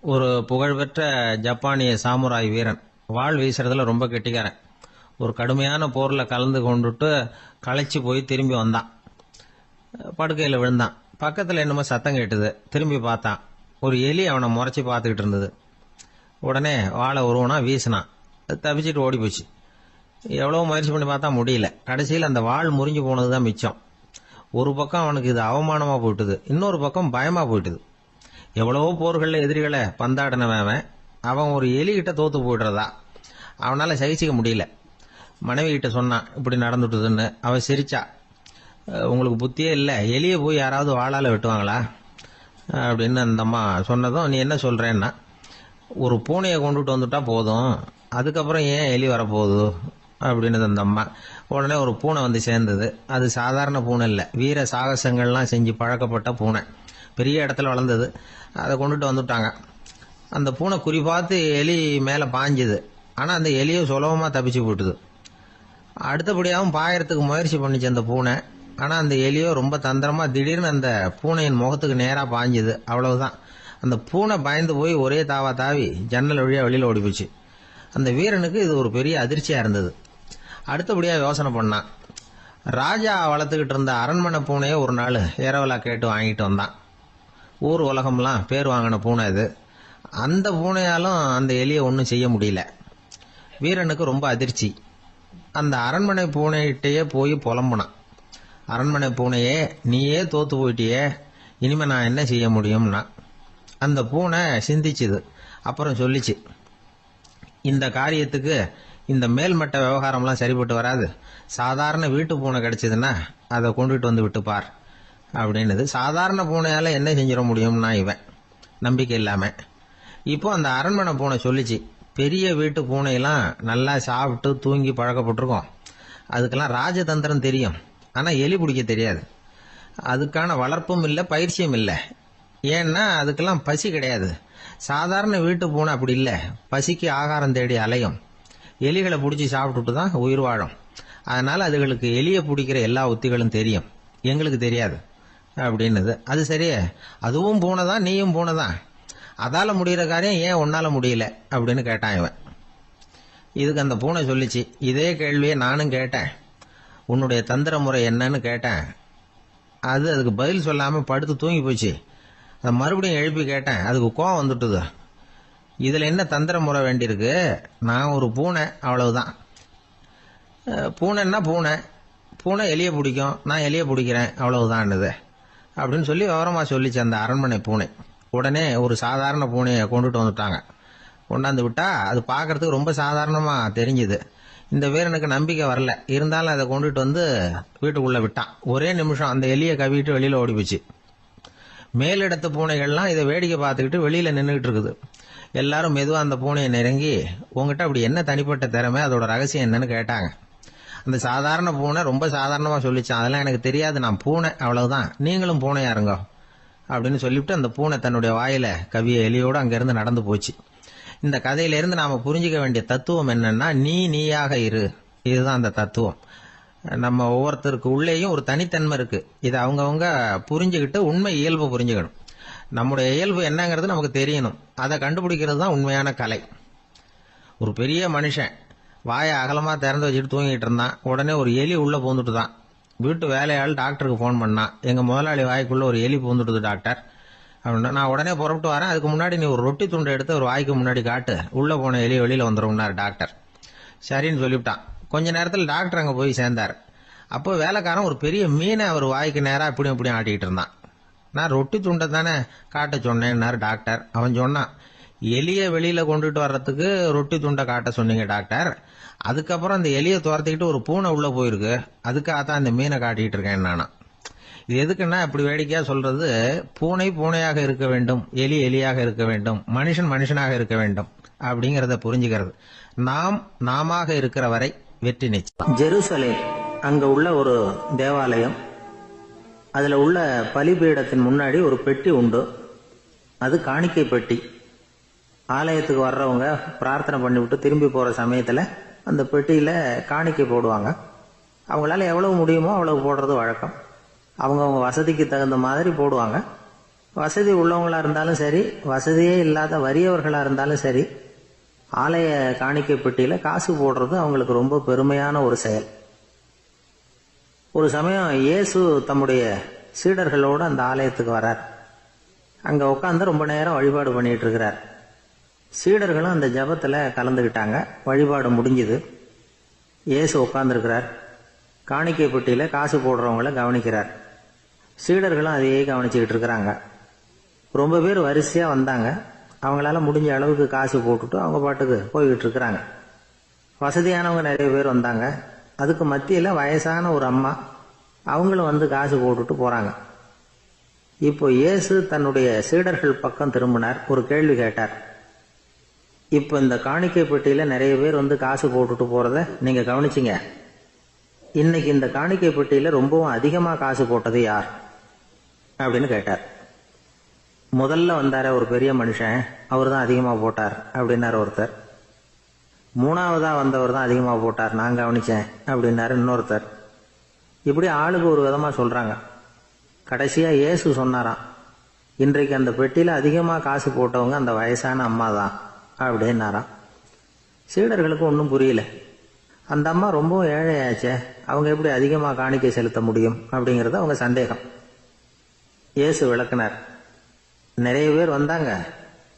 ஒரு புகழ்பெற்ற ஜப்பானிய சாமுராய் வீரன். வாள் வீசுறதுல ரொம்ப கெட்டிக்காரன். ஒரு கடுமையான போர்ல கலந்து கொண்டுட்டு களைச்சு போய் திரும்பி வந்தான். படுக்கையில் விழுந்தான். பக்கத்தில் என்னமோ சத்தம் கேட்டுது. திரும்பி பார்த்தான். ஒரு எலி அவனை முறைச்சி பார்த்துக்கிட்டு இருந்தது. உடனே வாழை உருவனா வீசினான். அது தப்பிச்சுட்டு ஓடி போச்சு. எவ்வளோ முயற்சி பண்ணி பார்த்தா முடியல. கடைசியில் அந்த வாள் முறிஞ்சு போனது தான் மிச்சம். ஒரு பக்கம் அவனுக்கு இது அவமானமாக போயிட்டுது, இன்னொரு பக்கம் பயமாக போயிட்டுது. எவ்வளவோ போர்களில் எதிரிகளை பந்தாடினவன் அவன் ஒரு எலிகிட்ட தோத்து போயிடுறதா அவனால் சகிச்சிக்க முடியல. மனைவி கிட்ட சொன்னான் இப்படி நடந்துட்டுதுன்னு. அவன் சிரிச்சா. உங்களுக்கு புத்தியே இல்லை, எலியை போய் யாராவது வாளால் வெட்டுவாங்களா அப்படின்னு அந்த அம்மா சொன்னதும், நீ என்ன சொல்கிறேன்னா, ஒரு பூனையை கொண்டுட்டு வந்துட்டா போதும், அதுக்கப்புறம் ஏன் எலி வரப்போகுது அப்படின்னது அந்த அம்மா. உடனே ஒரு பூனை வந்து சேர்ந்தது. அது சாதாரண பூனை இல்லை, வீர சாகசங்கள்லாம் செஞ்சு பழக்கப்பட்ட பூனை. பெரிய இடத்துல வளர்ந்தது. அதை கொண்டுட்டு வந்துட்டாங்க. அந்த பூனை குறி பார்த்து எலி மேலே பாஞ்சுது. ஆனால் அந்த எலியை சுலபமாக தப்பிச்சு போட்டுது. அடுத்தபடியாகவும் பாயறதுக்கு முயற்சி பண்ணிச்சு அந்த பூனை. ஆனால் அந்த எலியோ ரொம்ப தந்திரமாக திடீர்னு அந்த பூனையின் முகத்துக்கு நேராக பாஞ்சுது. அவ்வளவுதான். அந்த பூனை பயந்து போய் ஒரே தாவா தாவி ஜன்னல் வழியாக வெளியில் ஓடி போச்சு. அந்த வீரனுக்கு இது ஒரு பெரிய அதிர்ச்சியாக இருந்தது. அடுத்தபடியாக யோசனை பண்ணான். ராஜா வளர்த்துக்கிட்டு இருந்த அரண்மனை பூனையை ஒரு நாள் ஏரவலா கேட்டு வாங்கிட்டு வந்தான். ஊர் உலகம்லாம் பேர் வாங்கின பூனை இது. அந்த பூனையாலும் அந்த எலியை ஒன்றும் செய்ய முடியல. வீரனுக்கு ரொம்ப அதிர்ச்சி. அந்த அரண்மனை பூனைகிட்டேயே போய் புலம்புனான். அரண்மனை பூனையே, நீயே தோத்து போயிட்டியே, இனிமே நான் என்ன செய்ய முடியும்னா. அந்த பூனை சிந்திச்சுது. அப்புறம் சொல்லிச்சு, இந்த காரியத்துக்கு இந்த மேல்மட்ட விவகாரம்லாம் சரிப்பட்டு வராது. சாதாரண வீட்டு பூனை கிடைச்சதுன்னா அதை கொண்டுட்டு வந்து விட்டுப்பார் அப்படின்னது. சாதாரண பூனையால் என்ன செஞ்சிட முடியும்னா இவன் நம்பிக்கை இல்லாமல். இப்போ அந்த அரண்மனை பூனை சொல்லிச்சு, பெரிய வீட்டு பூனையெல்லாம் நல்லா சாப்பிட்டு தூங்கி பழக்கப்பட்டிருக்கோம். அதுக்கெல்லாம் ராஜதந்திரம் தெரியும். ஆனால் எலி பிடிக்க தெரியாது. அதுக்கான வளர்ப்பும் இல்லை, பயிற்சியும் இல்லை. ஏன்னா அதுக்கெல்லாம் பசி கிடையாது. சாதாரண வீட்டு பூனை அப்படி இல்லை. பசிக்கு ஆகாரம் தேடி அலையும். எலிகளை பிடிச்சி சாப்பிட்டுட்டு தான் உயிர் வாழும். அதனால் அதுகளுக்கு எலியை பிடிக்கிற எல்லா உத்திகளும் தெரியும், எங்களுக்கு தெரியாது அப்படின்னது. அது சரியே, அதுவும் பூனை தான், நீயும் பூனை தான். அதால் முடிகிற காரியம் ஏன் உன்னால் முடியல அப்படின்னு கேட்டான் இவன். இதுக்கு அந்த பூனை சொல்லிச்சு, இதே கேள்வியை நானும் கேட்டேன். உன்னுடைய தந்திர முறை என்னன்னு கேட்டேன். அதுக்கு பதில் சொல்லாமல் படுத்து தூங்கி போச்சு. அதை மறுபடியும் எழுப்பி கேட்டேன். அதுக்கு கோவம் வந்துட்டுது. இதில் என்ன தந்திர முறை வேண்டியிருக்கு? நான் ஒரு பூனை, அவ்வளவுதான். பூனைன்னா பூனை, பூனை எலியை பிடிக்கும், நான் எலியை பிடிக்கிறேன், அவ்வளவுதான்னுது அப்படின்னு சொல்லி விவரமாக சொல்லிச்சு அந்த அரண்மனை பூனை. உடனே ஒரு சாதாரண பூனையை கொண்டுட்டு வந்துட்டாங்க. கொண்டாந்து விட்டா அது பார்க்கறதுக்கு ரொம்ப சாதாரணமாக தெரிஞ்சுது. இந்த வீரனுக்கு நம்பிக்கை வரல. இருந்தாலும் அதை கொண்டுட்டு வந்து வீட்டுக்குள்ளே விட்டான். ஒரே நிமிஷம் அந்த எலியை கவிட்டு வெளியில் ஓடி போச்சு. மேலிடத்து பூனைகள்லாம் இதை வேடிக்கை பார்த்துக்கிட்டு வெளியில் நின்றுக்கிட்டு இருக்குது. எல்லாரும் மெதுவாக அந்த பூனையை நெருங்கி, உங்ககிட்ட அப்படி என்ன தனிப்பட்ட திறமை, அதோட ரகசியம் என்னன்னு கேட்டாங்க. அந்த சாதாரண பூனை ரொம்ப சாதாரணமாக சொல்லிச்சான், அதெல்லாம் எனக்கு தெரியாது, நான் பூனை, அவ்வளவுதான், நீங்களும் பூனையா இருங்க அப்படின்னு சொல்லிவிட்டு அந்த பூனை தன்னுடைய வாயில கவிய எலியோடு அங்கேருந்து நடந்து போச்சு. இந்த கதையிலேருந்து நாம் புரிஞ்சிக்க வேண்டிய தத்துவம் என்னன்னா, நீயாக இரு. இதுதான் அந்த தத்துவம். நம்ம ஒவ்வொருத்தருக்கு உள்ளேயும் ஒரு தனித்தன்மை இருக்கு. இதை அவங்கவுங்க புரிஞ்சுக்கிட்டு உண்மை இயல்பு புரிஞ்சுக்கணும். நம்முடைய இயல்பு என்னங்கிறது நமக்கு தெரியணும். அதை கண்டுபிடிக்கிறது தான் உண்மையான கலை. ஒரு பெரிய மனுஷன் வாயை அகலமாக திறந்து வச்சுட்டு தூங்கிட்டு இருந்தான். உடனே ஒரு எலி உள்ளே பூந்துட்டு தான். வீட்டு வேலையாள் டாக்டருக்கு ஃபோன் பண்ணான், எங்கள் முதலாளி வாய்க்குள்ளே ஒரு எலி பூந்துட்டுது டாக்டர் அப்படின்னா. நான் உடனே புறப்பட்டு வரேன், அதுக்கு முன்னாடி நீ ஒரு ரொட்டி துண்டை எடுத்து ஒரு வாய்க்கு முன்னாடி காட்டு, உள்ளே போன எலி வெளியில் வந்துடும்னார் டாக்டர். சரின்னு சொல்லிவிட்டான். கொஞ்ச நேரத்தில் டாக்டர் அங்கே போய் சேர்ந்தார். அப்போ வேலைக்காரன் ஒரு பெரிய மீனை அவர் வாய்க்கு நேராக இப்படியும் ஆட்டிக்கிட்டு இருந்தான். நான் ரொட்டி துண்டை தானே காட்ட சொன்னேன்னார் டாக்டர். அவன் சொன்னான், எலியை வெளியில் கொண்டுட்டு வர்றதுக்கு ரொட்டி துண்டை காட்ட சொன்னீங்க டாக்டர், அதுக்கப்புறம் அந்த எலியை துரத்திக்கிட்டு ஒரு பூனை உள்ளே போயிருக்கு, அதுக்காக தான் இந்த மீனை காட்டிகிட்டு இருக்கேன் நானா. இது எதுக்குன்னா, இப்படி வேடிக்கையாக சொல்கிறது, பூனை பூனையாக இருக்க வேண்டும், எலி எலியாக இருக்க வேண்டும், மனுஷன் மனுஷனாக இருக்க வேண்டும் அப்படிங்கிறத புரிஞ்சுக்கிறது. நாம இருக்கிற வரை வெற்றி நிச்சயம். ஜெருசலேம் அங்கே உள்ள ஒரு தேவாலயம். அதில் உள்ள பலிபீடத்தின் முன்னாடி ஒரு பெட்டி உண்டு. அது காணிக்கை பெட்டி. ஆலயத்துக்கு வர்றவங்க பிரார்த்தனை பண்ணிவிட்டு திரும்பி போகிற சமயத்தில் அந்த பெட்டியில் காணிக்கை போடுவாங்க. அவங்களால எவ்வளவு முடியுமோ அவ்வளவு போடுறது வழக்கம். அவங்கவுங்க வசதிக்கு தகுந்த மாதிரி போடுவாங்க. வசதி உள்ளவங்களா இருந்தாலும் சரி, வசதியே இல்லாத வறியவர்களா இருந்தாலும் சரி, ஆலய காணிக்கை பெட்டியில காசு போடுறது அவங்களுக்கு ரொம்ப பெருமையான ஒரு செயல். ஒரு சமயம் இயேசு தம்முடைய சீடர்களோடு அந்த ஆலயத்துக்கு வரார். அங்க உட்காந்து ரொம்ப நேரம் வழிபாடு பண்ணிட்டு இருக்கிறார். சீடர்களும் அந்த ஜபத்துல கலந்துகிட்டாங்க. வழிபாடு முடிஞ்சுது. இயேசு உட்கார்ந்துருக்கிறார். காணிக்கை பெட்டியில காசு போடுறவங்கள கவனிக்கிறார். சீடர்களும் அதையே கவனிச்சுக்கிட்டு இருக்கிறாங்க. ரொம்ப பேர் வரிசையா வந்தாங்க. அவங்களால முடிஞ்ச அளவுக்கு காசு போட்டுட்டு அவங்க பாட்டுக்கு போய்கிட்டு இருக்கிறாங்க. வசதியானவங்க நிறைய பேர் வந்தாங்க. அதுக்கு மத்தியில வயசான ஒரு அம்மா, அவங்களும் வந்து காசு போட்டுட்டு போறாங்க. இப்போ இயேசு தன்னுடைய சீடர்கள் பக்கம் திரும்பினார். ஒரு கேள்வி கேட்டார். இப்போ இந்த காணிக்கை பெட்டியில நிறைய பேர் வந்து காசு போட்டுட்டு போறத நீங்க கவனிச்சிங்க. இன்னைக்கு இந்த காணிக்கை பெட்டியில ரொம்பவும் அதிகமா காசு போட்டது யார் அப்படின்னு கேட்டார். முதல்ல வந்தார ஒரு பெரிய மனுஷன், அவர் தான் அதிகமா போட்டார் அப்படின்னாரு ஒருத்தர். மூணாவதா வந்தவர் தான் அதிகமா போட்டார், நான் கவனிச்சேன் அப்படின்னாரு இன்னொருத்தர். இப்படி ஆளுக்கு ஒரு விதமா சொல்றாங்க. கடைசியா இயேசு சொன்னாராம், இன்றைக்கு அந்த பெட்டியில அதிகமா காசு போட்டவங்க அந்த வயசான அம்மா தான் அப்படின்னாராம். சீடர்களுக்கு ஒன்றும் புரியல. அந்த அம்மா ரொம்பவும் ஏழையாச்சே, அவங்க எப்படி அதிகமா காணிக்கை செலுத்த முடியும் அப்படிங்கறது அவங்க சந்தேகம். இயேசு விளக்குனார். நிறைய பேர் வந்தாங்க,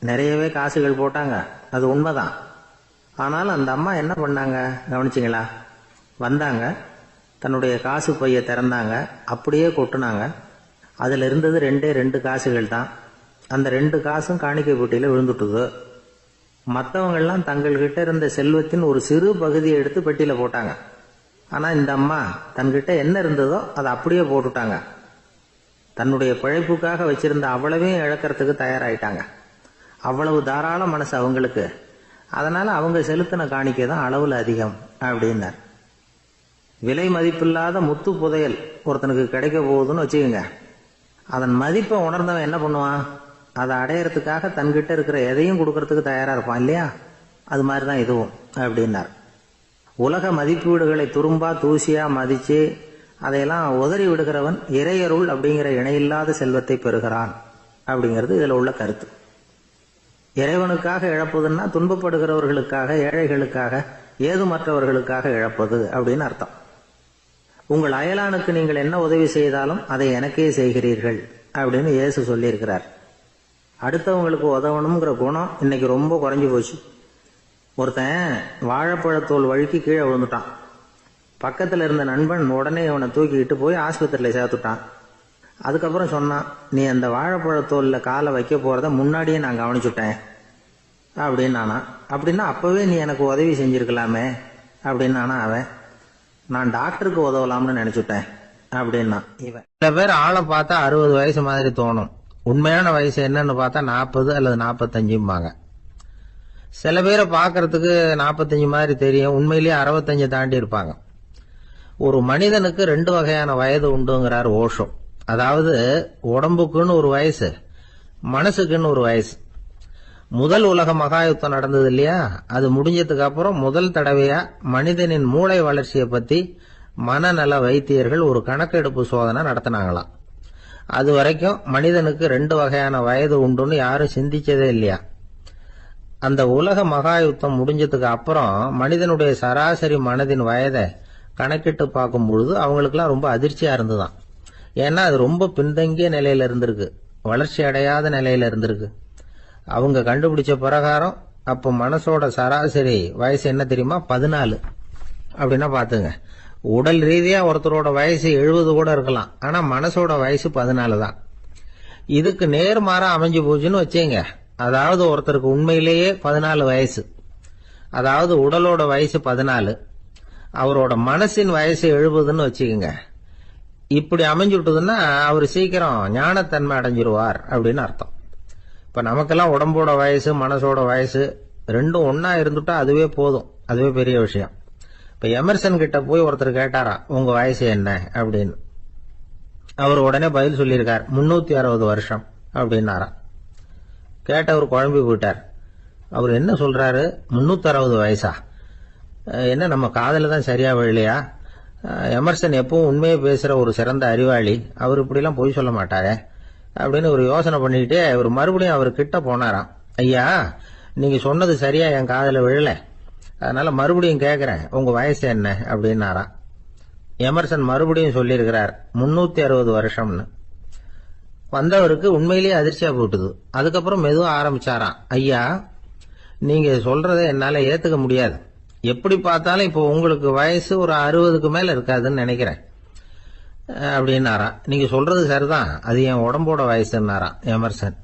நிறையவே காசுகள் போட்டாங்க, அது உண்மைதான். ஆனாலும் அந்த அம்மா என்ன பண்ணாங்க கவனிச்சிங்களா? வந்தாங்க, தன்னுடைய காசு பைய திறந்தாங்க, அப்படியே கொட்டுனாங்க. அதுல இருந்தது 2 காசுகள் தான். அந்த 2 காசும் காணிக்கை பெட்டியில விழுந்துட்டுது. மற்றவங்கெல்லாம் தங்கள்கிட்ட இருந்த செல்வத்தின் ஒரு சிறு பகுதியை எடுத்து பெட்டியில போட்டாங்க. ஆனா இந்த அம்மா தன்கிட்ட என்ன இருந்ததோ அதை அப்படியே போட்டுட்டாங்க. தன்னுடைய பிழைப்புக்காக வச்சிருந்த அவ்வளவையும் இழக்கிறதுக்கு தயாராயிட்டாங்க. அவ்வளவு தாராள மனசு அவங்களுக்கு. அதனால அவங்க செலுத்தின காணிக்கை தான் அளவுல அதிகம் அப்படின்னார். விலை மதிப்பில்லாத முத்து புதையல் ஒருத்தனுக்கு கிடைக்க போகுதுன்னு வச்சுக்கோங்க. அதன் மதிப்பை உணர்ந்தவன் என்ன பண்ணுவான்? அதை அடையறதுக்காக தன்கிட்ட இருக்கிற எதையும் கொடுக்கறதுக்கு தயாரா இருப்பான் இல்லையா? அது மாதிரிதான் இதுவும் அப்படின்னார். உலக மதிப்பீடுகளை துரும்பா தூசியா மதிச்சு அதையெல்லாம் உதறி விடுகிறவன் இறையருள் அப்படிங்கிற இணையில்லாத செல்வத்தை பெறுகிறான் அப்படிங்கிறது இதுல உள்ள கருத்து. இறைவனுக்காக இழப்பதுன்னா துன்பப்படுகிறவர்களுக்காக, ஏழைகளுக்காக, ஏதுமற்றவர்களுக்காக இழப்பது அப்படின்னு அர்த்தம். உங்கள் அயலானுக்கு நீங்கள் என்ன உதவி செய்தாலும் அதை எனக்கே செய்கிறீர்கள் அப்படின்னு இயேசு சொல்லியிருக்கிறார். அடுத்தவங்களுக்கு உதவணுங்கிற குணம் இன்னைக்கு ரொம்ப குறைஞ்சு போச்சு. ஒருத்தன் வாழைப்பழத்தோல் வழுக்கி கீழே விழுந்துட்டான். பக்கத்துல இருந்த நண்பன் உடனே அவனை தூக்கிக்கிட்டு போய் ஆஸ்பத்திரியில சேர்த்துட்டான். அதுக்கப்புறம் சொன்னான், நீ அந்த வாழைப்பழத்தோல்ல காலை வைக்க போறத முன்னாடியே நான் கவனிச்சுட்டேன் அப்படின்னானா. அப்படின்னா அப்பவே நீ எனக்கு உதவி செஞ்சிருக்கலாமே அப்படின்னானா அவன். நான் டாக்டருக்கு உதவலாம்னு நினைச்சுட்டேன் அப்படின்னா இவன். சில பேர் ஆளை பார்த்தா 60 வயசு மாதிரி தோணும். உண்மையான வயசு என்னன்னு பார்த்தா 40 அல்லது 45. சில பேரை பார்க்கறதுக்கு 45 மாதிரி தெரியும், உண்மையிலேயே 65 தாண்டி இருப்பாங்க. ஒரு மனிதனுக்கு 2 வகையான வயது உண்டுங்கிறார் ஓஷோ. அதாவது உடம்புக்குன்னு ஒரு வயசு, மனசுக்குன்னு ஒரு வயசு. முதல் உலக மகாயுத்தம் நடந்தது இல்லையா, அது முடிஞ்சதுக்கு அப்புறம் முதல் தடவையா மனிதனின் மூளை வளர்ச்சியை பத்தி மனநல வைத்தியர்கள் ஒரு கணக்கெடுப்பு சோதனை நடத்தினாங்களாம். அது வரைக்கும் மனிதனுக்கு 2 வகையான வயது உண்டுன்னு யாரும் சிந்திச்சதே இல்லையா. அந்த உலக மகாயுத்தம் முடிஞ்சதுக்கு அப்புறம் மனிதனுடைய சராசரி மனதின் வயதை கணக்கிட்டு பார்க்கும் பொழுது அவங்களுக்குலாம் ரொம்ப அதிர்ச்சியா இருந்துதான். ஏன்னா அது ரொம்ப பின்தங்கிய நிலையில இருந்திருக்கு, வளர்ச்சி அடையாத நிலையில இருந்திருக்கு. அவங்க கண்டுபிடிச்ச பிரகாரம் அப்ப மனசோட சராசரி வயசு என்ன தெரியுமா? 14. அப்படின்னா பாத்துங்க, உடல் ரீதியா ஒருத்தரோட வயசு 70 கூட இருக்கலாம், ஆனா மனசோட வயசு 14 தான். இதுக்கு நேர்மாறா அமைஞ்சு போச்சுன்னு வச்சுங்க. அதாவது ஒருத்தருக்கு உண்மையிலேயே 14 வயசு, அதாவது உடலோட வயசு 14, அவரோட மனசின் வயசு 70ன்னு வச்சுக்கோங்க. இப்படி அமைஞ்சுட்டுதுன்னா அவர் சீக்கிரம் ஞானத்தன்மை அடைஞ்சிருவார் அப்படின்னு அர்த்தம். இப்ப நமக்கெல்லாம் உடம்போட வயசு மனசோட வயசு ரெண்டும் ஒன்னா இருந்துட்டா அதுவே போதும், அதுவே பெரிய விஷயம். இப்ப எமர்சன் கிட்ட போய் ஒருத்தர் கேட்டாரா, உங்க வயசு என்ன அப்படின்னு. அவர் உடனே பதில் சொல்லியிருக்கார், 360 வருஷம் அப்படின்னாராம். கேட்டவர் குழம்பி போயிட்டார். அவர் என்ன சொல்றாரு, 360 வயசா? என்ன நம்ம காதல தான் சரியா விழலையா? எமர்சன் எப்பவும் உண்மையை பேசுற ஒரு சிறந்த அறிவாளி, அவர் இப்படிலாம் பொய் சொல்ல மாட்டாரே அப்படின்னு ஒரு யோசனை பண்ணிக்கிட்டே இவர் மறுபடியும் அவர் கிட்ட போனாராம். ஐயா, நீங்க சொன்னது சரியா என் காதுல விழல, அதனால மறுபடியும் கேட்கிறேன், உங்க வயசு என்ன அப்படின்னாராம். எமர்சன் மறுபடியும் சொல்லியிருக்கிறார் 360 வருஷம்னு. வந்தவருக்கு உண்மையிலேயே அதிர்ச்சியா போட்டுது. அதுக்கப்புறம் மெதுவா ஆரம்பிச்சாராம். ஐயா, நீங்க சொல்றதை என்னால ஏத்துக்க முடியாது. எப்படி பார்த்தாலும் இப்போ உங்களுக்கு வயசு ஒரு 60க்கு மேல இருக்காதுன்னு நினைக்கிறேன் அப்படின்னாராம். நீங்க சொல்றது சரிதான், அது என் உடம்போட வயசுன்னாராம் எமர்சன்.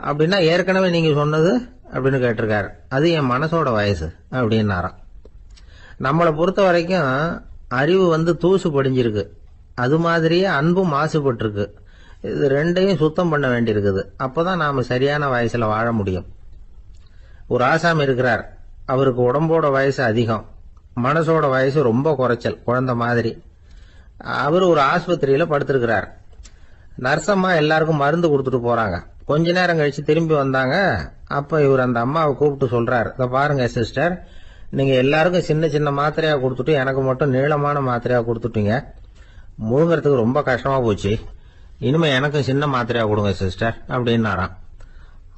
அப்படின்னா ஏற்கனவே நீங்க சொன்னது அப்படின்னு கேட்டிருக்காரு. அது என் மனசோட வயசு அப்படின்னாராம். நம்மளை பொறுத்த வரைக்கும் அறிவு தூசு படிஞ்சிருக்கு, அது மாதிரியே அன்பும் மாசுபட்டிருக்கு. இது ரெண்டையும் சுத்தம் பண்ண வேண்டியிருக்குது. அப்பதான் நாம சரியான வயசுல வாழ முடியும். ஒரு ஆசாமி இருக்கிறார். அவருக்கு உடம்போட வயசு அதிகம், மனசோட வயசு ரொம்ப குறைச்சல், குழந்தை மாதிரி. அவர் ஒரு ஆஸ்பத்திரியில படுத்திருக்கிறார். நர்சம்மா எல்லாருக்கும் மருந்து கொடுத்துட்டு போறாங்க. கொஞ்ச நேரம் கழிச்சு திரும்பி வந்தாங்க. அப்ப இவர் அந்த அம்மாவை கூப்பிட்டு சொல்றார், இத பாருங்க சிஸ்டர், நீங்க எல்லாருக்கும் சின்ன சின்ன மாத்திரையா கொடுத்துட்டு எனக்கு மட்டும் நீளமான மாத்திரையா கொடுத்துட்டீங்க. முழுங்கறதுக்கு ரொம்ப கஷ்டமா போச்சு. இனிமே எனக்கும் சின்ன மாத்திரையா கொடுங்க சிஸ்டர் அப்படின்னாராம்.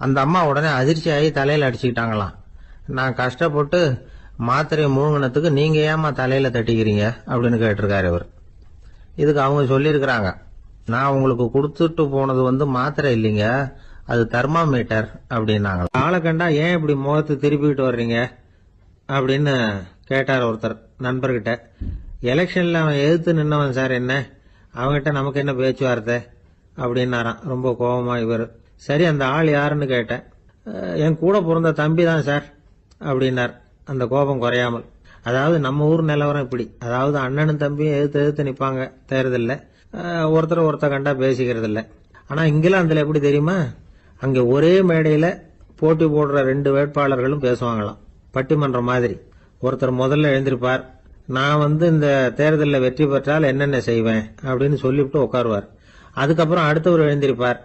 அந்த அம்மா உடனே அதிர்ச்சியாகி தலையில அடிச்சுக்கிட்டாங்களாம். நான் கஷ்டப்பட்டு மாத்திரையை முழுங்கினத்துக்கு நீங்க ஏமா தலையில தட்டிக்கிறீங்க அப்படின்னு கேட்டிருக்காரு இவர். இதுக்கு அவங்க சொல்லியிருக்கிறாங்க, நான் உங்களுக்கு கொடுத்துட்டு போனது மாத்திரை இல்லைங்க, அது தெர்மாமீட்டர் அப்படின்னாங்க. ஆளை கண்டா ஏன் இப்படி முகத்தை திருப்பிக்கிட்டு வர்றீங்க அப்படின்னு கேட்டார் ஒருத்தர் நண்பர்கிட்ட. எலெக்ஷன்ல அவன் எதிர்த்து நின்னவன் சார், என்ன அவங்ககிட்ட நமக்கு என்ன பேச்சுவார்த்தை அப்படின்னாராம் ரொம்ப கோபமா இவர். சரி, அந்த ஆள் யாருன்னு கேட்டேன். என் கூட பிறந்த தம்பி தான் சார் அப்படின்னார் அந்த கோபம் குறையாமல். அதாவது நம்ம ஊர் நிலவரம் இப்படி, அதாவது அண்ணனும் தம்பியும் எதிர்த்து நிப்பாங்க தேர்தல்ல, ஒருத்தர் கண்டா பேசிக்கிறது இல்ல. ஆனா இங்கிலாந்துல எப்படி தெரியுமா, அங்க ஒரே மேடையில போட்டி போடுற 2 வேட்பாளர்களும் பேசுவாங்களாம், பட்டிமன்றம் மாதிரி. ஒருத்தர் முதல்ல எழுந்திருப்பார், நான் இந்த தேர்தலில் வெற்றி பெற்றால் என்னென்ன செய்வேன் அப்படின்னு சொல்லிவிட்டு உட்காருவார். அதுக்கப்புறம் அடுத்தவர் எழுந்திருப்பார்,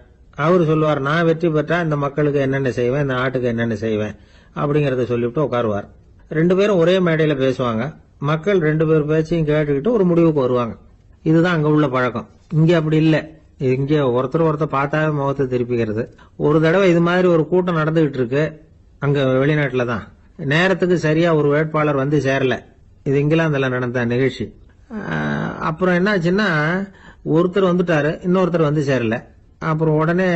அவர் சொல்லுவார், நான் வெற்றி பெற்றா இந்த மக்களுக்கு என்னென்ன செய்வேன், இந்த நாட்டுக்கு என்னென்ன செய்வேன் அப்படிங்கறத சொல்லிவிட்டு உட்காருவார். 2 பேரும் ஒரே மேடையில பேசுவாங்க. மக்கள் 2 பேர் பேச்சையும் கேட்டுக்கிட்டு ஒரு முடிவுக்கு வருவாங்க. இதுதான் அங்க உள்ள பழக்கம். இங்க அப்படி இல்ல. இங்க ஒருத்தர் பார்த்தாவே முகத்தை திருப்பிக்கிறது. ஒரு தடவை இது மாதிரி ஒரு கூட்டம் நடந்துகிட்டு இருக்கு, அங்க வெளிநாட்டுல தான். நேரத்துக்கு சரியா ஒரு வேட்பாளர் சேரல. இது இங்கிலாந்துல நடந்த நிகழ்ச்சி. அப்புறம் என்ன ஆச்சுன்னா, ஒருத்தர் வந்துட்டாரு, இன்னொருத்தர் சேரல. அப்புறம் உடனே